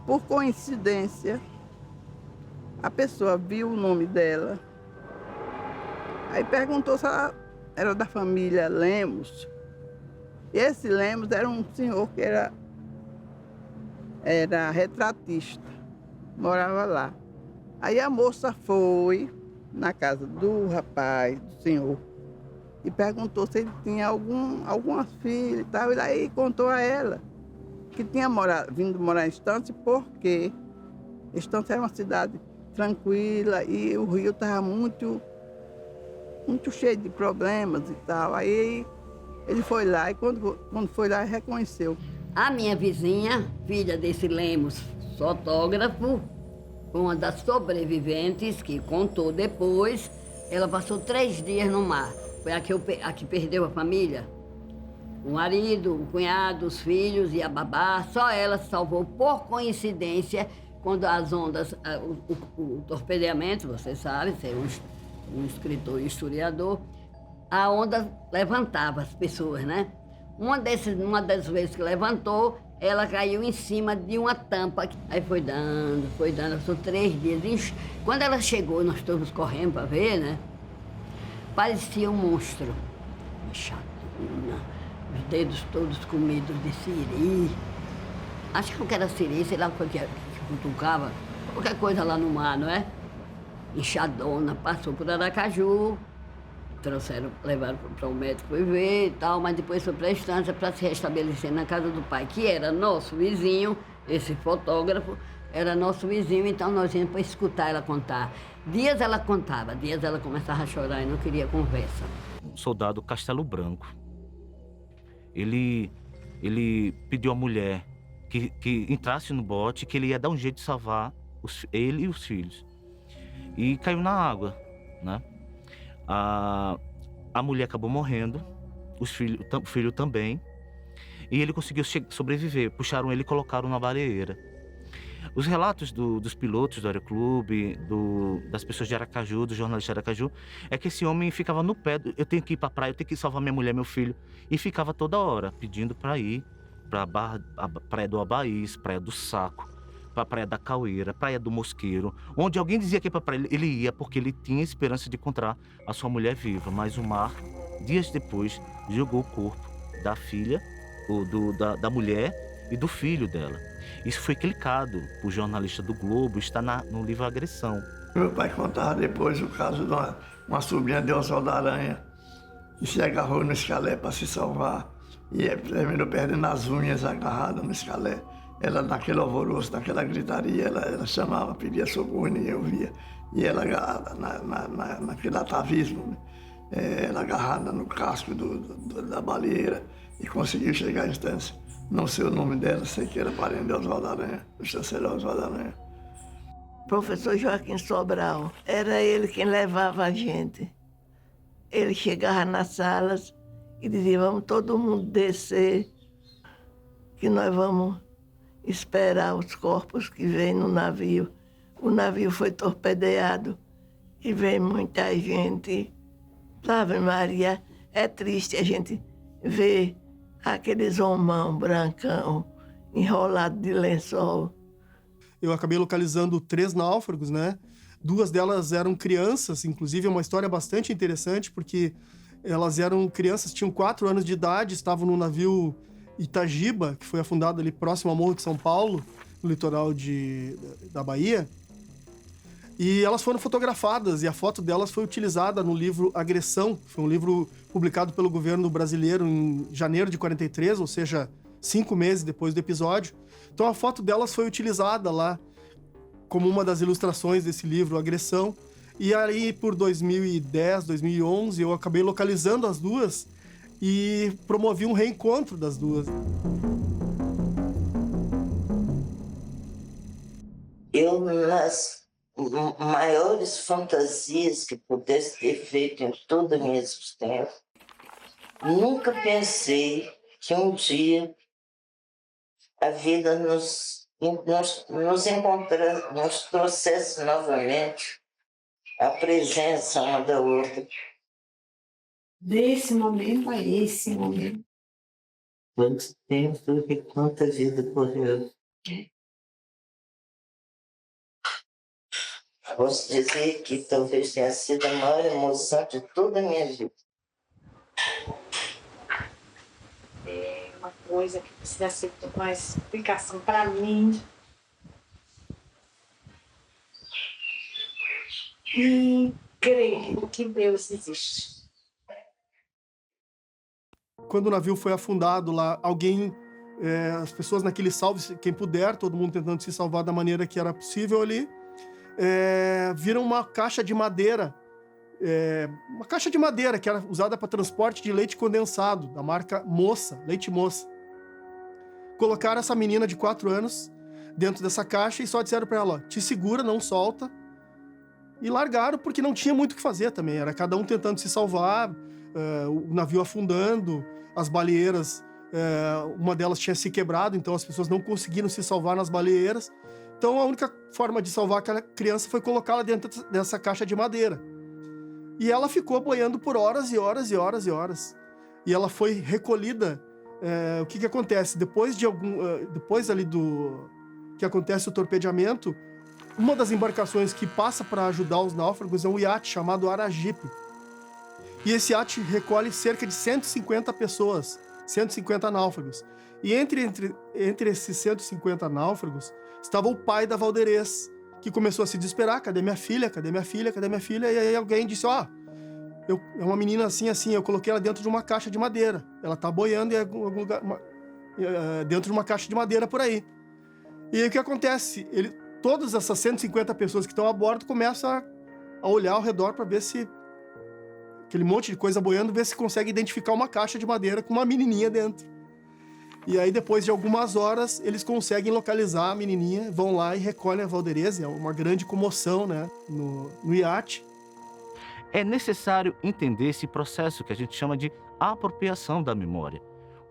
Por coincidência, a pessoa viu o nome dela, aí perguntou se ela era da família Lemos. E esse Lemos era um senhor que era retratista, morava lá. Aí a moça foi na casa do rapaz, do senhor, e perguntou se ele tinha algumas filhas e tal. E aí contou a ela que tinha vindo morar em Estância porque Estância era uma cidade tranquila e o rio estava muito cheio de problemas e tal. Aí ele foi lá e quando foi lá, reconheceu. A minha vizinha, filha desse Lemos, fotógrafo, uma das sobreviventes, que contou depois, ela passou 3 dias no mar. Foi a que perdeu a família. O marido, o cunhado, os filhos e a babá. Só ela se salvou por coincidência quando as ondas, o torpedeamento, você sabe, ser um escritor e historiador, a onda levantava as pessoas, né? Uma das vezes que levantou, ela caiu em cima de uma tampa. Aí foi dando, passou 3 dias. Quando ela chegou, nós todos correndo para ver, né? Parecia um monstro. Chatuna, os dedos todos comidos de siri. Achavam que era siri, sei lá o que cutucava. Qualquer coisa lá no mar, não é? Inchadona, passou por Aracaju. Levaram para o médico e ver e tal, mas depois foi para a estância para se restabelecer na casa do pai, que era nosso vizinho, esse fotógrafo era nosso vizinho, então nós íamos para escutar ela contar. Dias ela contava, dias ela começava a chorar e não queria conversa. O soldado Castelo Branco, ele pediu à mulher que entrasse no bote, que ele ia dar um jeito de salvar ele e os filhos. E caiu na água, né? A mulher acabou morrendo, o filho também, e ele conseguiu sobreviver. Puxaram ele e colocaram na baleeira. Os relatos dos pilotos do Aeroclube, das pessoas de Aracaju, dos jornalistas de Aracaju, é que esse homem ficava no pé, eu tenho que ir para a praia, eu tenho que salvar minha mulher, meu filho, e ficava toda hora pedindo para ir para a Praia do Abaís, Praia do Saco, para a Praia da Caueira, Praia do Mosqueiro, onde alguém dizia que ia para a praia, ele ia porque ele tinha esperança de encontrar a sua mulher viva. Mas o mar, dias depois, jogou o corpo da filha, da mulher e do filho dela. Isso foi clicado por jornalista do Globo, está no livro Agressão. Meu pai contava depois o caso de uma sobrinha de Oswaldo Aranha, que se agarrou no escalé para se salvar e terminou perdendo as unhas agarrada no escalé. Ela, naquele alvoroço, naquela gritaria, ela chamava, pedia socorro e ninguém ouvia. E ela agarrada naquele atavismo, ela agarrada no casco da baleeira e conseguiu chegar à instância. Não sei o nome dela, sei que era parente de Oswaldo Aranha, do chanceler Oswaldo Aranha. Professor Joaquim Sobral, era ele quem levava a gente. Ele chegava nas salas e dizia, vamos todo mundo descer, que nós vamos esperar os corpos que vêm no navio. O navio foi torpedeado e vem muita gente. Ave Maria, é triste a gente ver aqueles homão brancão enrolado de lençol. Eu acabei localizando 3 náufragos, né? 2 delas eram crianças, inclusive é uma história bastante interessante, porque elas eram crianças, tinham 4 anos de idade, estavam no navio Itagiba, que foi afundado ali próximo ao Morro de São Paulo, no litoral da Bahia. E elas foram fotografadas e a foto delas foi utilizada no livro Agressão, que foi um livro publicado pelo governo brasileiro em janeiro de 43, ou seja, 5 meses depois do episódio. Então a foto delas foi utilizada lá como uma das ilustrações desse livro Agressão. E aí por 2010, 2011, eu acabei localizando as 2 e promovi um reencontro das 2. Eu, nas maiores fantasias que pudesse ter feito em toda a minha existência, nunca pensei que um dia a vida nos trouxesse novamente a presença uma da outra. Desse momento a esse momento. Quanto tempo e quanta vida correu. Posso dizer que talvez tenha sido a maior emoção de toda a minha vida. É uma coisa que precisa ser uma explicação para mim. E crer que Deus existe. Quando o navio foi afundado lá, as pessoas naquele salve, quem puder, todo mundo tentando se salvar da maneira que era possível ali, viram uma caixa de madeira, que era usada para transporte de leite condensado, da marca Moça, Leite Moça. Colocaram essa menina de 4 anos dentro dessa caixa e só disseram para ela, ó, te segura, não solta. E largaram porque não tinha muito o que fazer também, era cada um tentando se salvar, o navio afundando, as baleeiras, uma delas tinha se quebrado, então as pessoas não conseguiram se salvar nas baleeiras. Então, a única forma de salvar aquela criança foi colocá-la dentro dessa caixa de madeira. E ela ficou boiando por horas e horas e horas e horas. E ela foi recolhida. O que acontece? Depois ali do que acontece o torpedeamento, uma das embarcações que passa para ajudar os náufragos é um iate chamado Aragipe. E esse iate recolhe cerca de 150 pessoas, 150 náufragos. E entre esses 150 náufragos, estava o pai da Valderez, que começou a se desesperar: cadê minha filha? Cadê minha filha? Cadê minha filha? E aí alguém disse: é uma menina assim, assim, eu coloquei ela dentro de uma caixa de madeira. Ela tá boiando em algum lugar, dentro de uma caixa de madeira por aí. E aí o que acontece? Todas essas 150 pessoas que estão a bordo começam a olhar ao redor para ver se aquele monte de coisa boiando, ver se consegue identificar uma caixa de madeira com uma menininha dentro. E aí, depois de algumas horas, eles conseguem localizar a menininha, vão lá e recolhem a Valderez. É uma grande comoção, né, no iate. É necessário entender esse processo que a gente chama de apropriação da memória.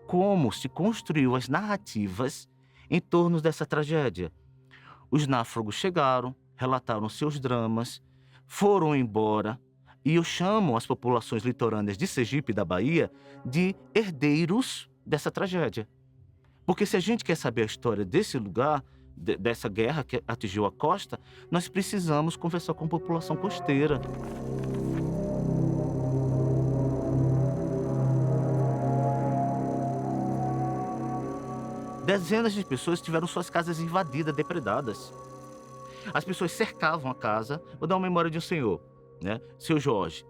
Como se construiu as narrativas em torno dessa tragédia. Os náufragos chegaram, relataram seus dramas, foram embora, e eu chamo as populações litorâneas de Sergipe e da Bahia de herdeiros dessa tragédia. Porque se a gente quer saber a história desse lugar, dessa guerra que atingiu a costa, nós precisamos conversar com a população costeira. Dezenas de pessoas tiveram suas casas invadidas, depredadas. As pessoas cercavam a casa. Vou dar uma memória de um senhor, né? Seu Jorge.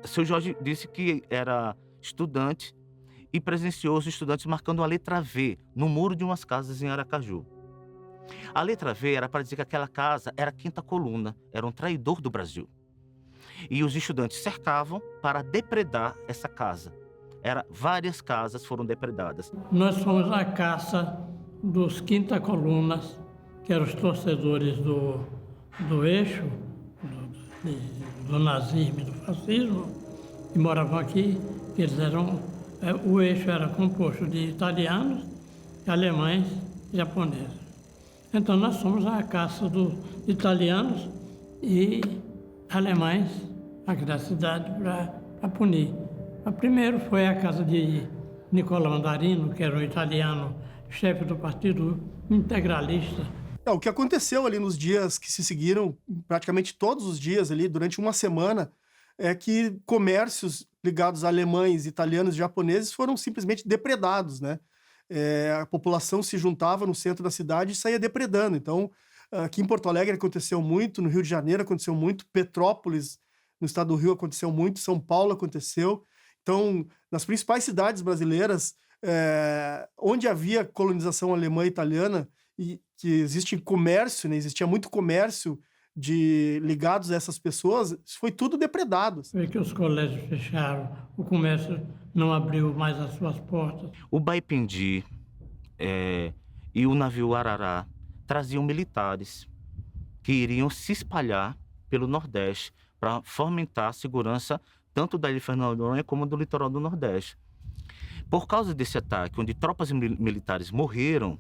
Seu Jorge disse que era estudante e presenciou os estudantes marcando a letra V no muro de umas casas em Aracaju. A letra V era para dizer que aquela casa era a quinta coluna, era um traidor do Brasil. E os estudantes cercavam para depredar essa casa. Várias casas foram depredadas. Nós fomos à caça dos quinta colunas, que eram os torcedores do eixo, do nazismo e do fascismo, que moravam aqui. Eles o eixo era composto de italianos, alemães e japoneses. Então nós fomos à caça dos italianos e alemães aqui da cidade para punir. A primeiro foi a casa de Nicola Mandarino, que era um italiano, chefe do Partido Integralista. O que aconteceu ali nos dias que se seguiram, praticamente todos os dias ali, durante uma semana, é que comércios ligados a alemães, italianos e japoneses foram simplesmente depredados, né? A população se juntava no centro da cidade e saía depredando. Então, aqui em Porto Alegre aconteceu muito, no Rio de Janeiro aconteceu muito, Petrópolis, no estado do Rio, aconteceu muito, São Paulo aconteceu. Então, nas principais cidades brasileiras, onde havia colonização alemã e italiana, e que existe comércio, né? Existia muito comércio ligados a essas pessoas, foi tudo depredado. Foi que os colégios fecharam, o comércio não abriu mais as suas portas. O Baipendi e o navio Arará traziam militares que iriam se espalhar pelo Nordeste para fomentar a segurança tanto da Ilha Fernando de Noronha como do litoral do Nordeste. Por causa desse ataque, onde tropas militares morreram,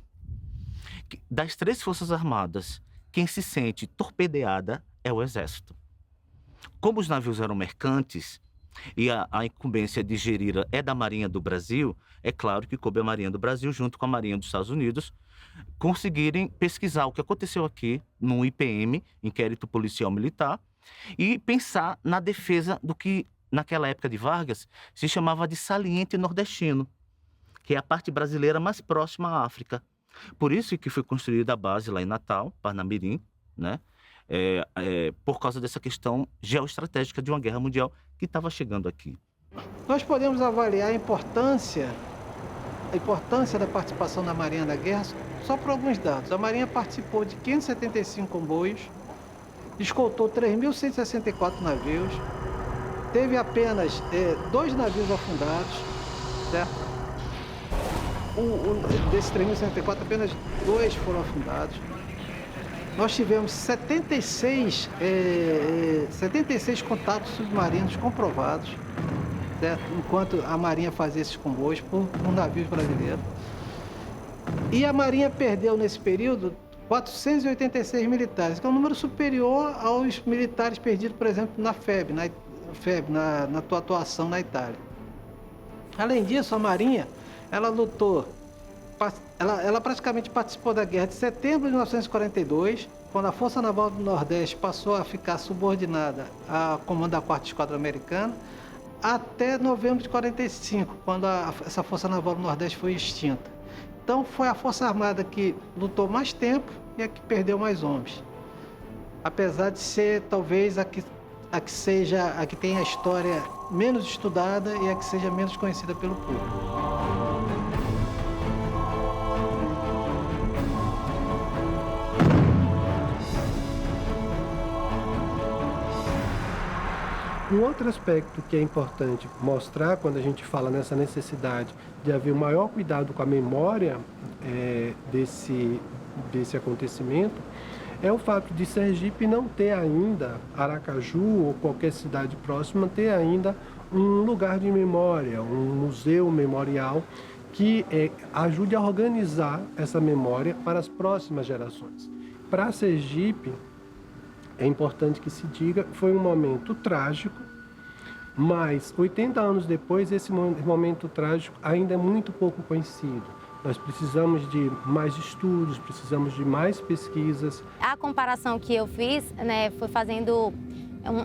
das 3 Forças Armadas, quem se sente torpedeada é o Exército. Como os navios eram mercantes e a incumbência de gerir é da Marinha do Brasil, é claro que coube a Marinha do Brasil, junto com a Marinha dos Estados Unidos, conseguirem pesquisar o que aconteceu aqui no IPM, Inquérito Policial Militar, e pensar na defesa do que, naquela época de Vargas, se chamava de saliente nordestino, que é a parte brasileira mais próxima à África. Por isso que foi construída a base lá em Natal, Parnamirim, né? Por causa dessa questão geoestratégica de uma guerra mundial que estava chegando aqui. Nós podemos avaliar a importância da participação da Marinha na guerra só por alguns dados. A Marinha participou de 575 comboios, escoltou 3.164 navios, teve apenas 2 navios afundados, certo? Desses 3.164, apenas 2 foram afundados. Nós tivemos 76 contatos submarinos comprovados, certo? Enquanto a Marinha fazia esses comboios por navios brasileiros. E a Marinha perdeu, nesse período, 486 militares, que é um número superior aos militares perdidos, por exemplo, na FEB, na tua atuação na Itália. Além disso, a Marinha, ela lutou, ela praticamente participou da guerra de setembro de 1942, quando a Força Naval do Nordeste passou a ficar subordinada ao comando da 4ª Esquadra Americana, até novembro de 45, quando essa Força Naval do Nordeste foi extinta. Então, foi a Força Armada que lutou mais tempo e a que perdeu mais homens. Apesar de ser, talvez, a que tenha a história menos estudada e a que seja menos conhecida pelo público. Um outro aspecto que é importante mostrar quando a gente fala nessa necessidade de haver o maior cuidado com a memória desse acontecimento é o fato de Sergipe não ter ainda, Aracaju ou qualquer cidade próxima, ter ainda um lugar de memória, um museu memorial que ajude a organizar essa memória para as próximas gerações. Para Sergipe, é importante que se diga, foi um momento trágico, mas 80 anos depois, esse momento trágico ainda é muito pouco conhecido. Nós precisamos de mais estudos, precisamos de mais pesquisas. A comparação que eu fiz, né, foi fazendo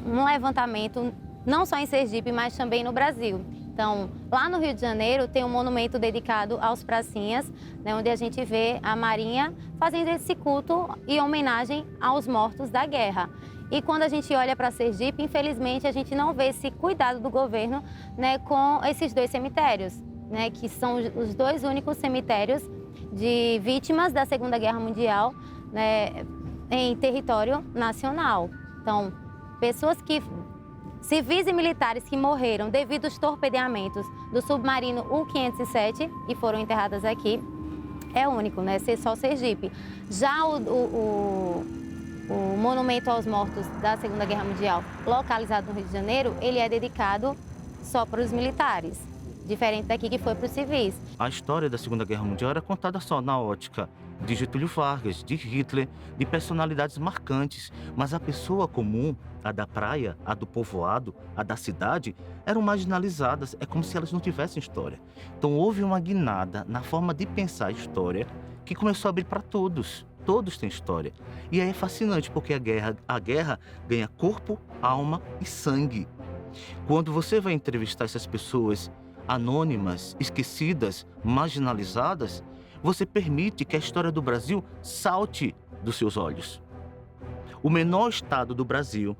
um levantamento, não só em Sergipe, mas também no Brasil. Então, lá no Rio de Janeiro tem um monumento dedicado aos pracinhas, né, onde a gente vê a Marinha fazendo esse culto e homenagem aos mortos da guerra. E quando a gente olha para Sergipe, infelizmente, a gente não vê esse cuidado do governo, né, com esses dois cemitérios, né, que são os dois únicos cemitérios de vítimas da Segunda Guerra Mundial, né, em território nacional. Então, pessoas que civis e militares que morreram devido aos torpedeamentos do submarino U-507 e foram enterradas aqui, é único, né? Só Sergipe. Já o Monumento aos Mortos da Segunda Guerra Mundial, localizado no Rio de Janeiro, ele é dedicado só para os militares, diferente daqui que foi para os civis. A história da Segunda Guerra Mundial era contada só na ótica de Getúlio Vargas, de Hitler, de personalidades marcantes, mas a pessoa comum, a da praia, a do povoado, a da cidade, eram marginalizadas, é como se elas não tivessem história. Então houve uma guinada na forma de pensar a história que começou a abrir para todos. Todos têm história. E aí é fascinante, porque a guerra ganha corpo, alma e sangue. Quando você vai entrevistar essas pessoas anônimas, esquecidas, marginalizadas, você permite que a história do Brasil salte dos seus olhos. O menor estado do Brasil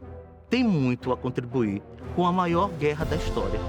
tem muito a contribuir com a maior guerra da história.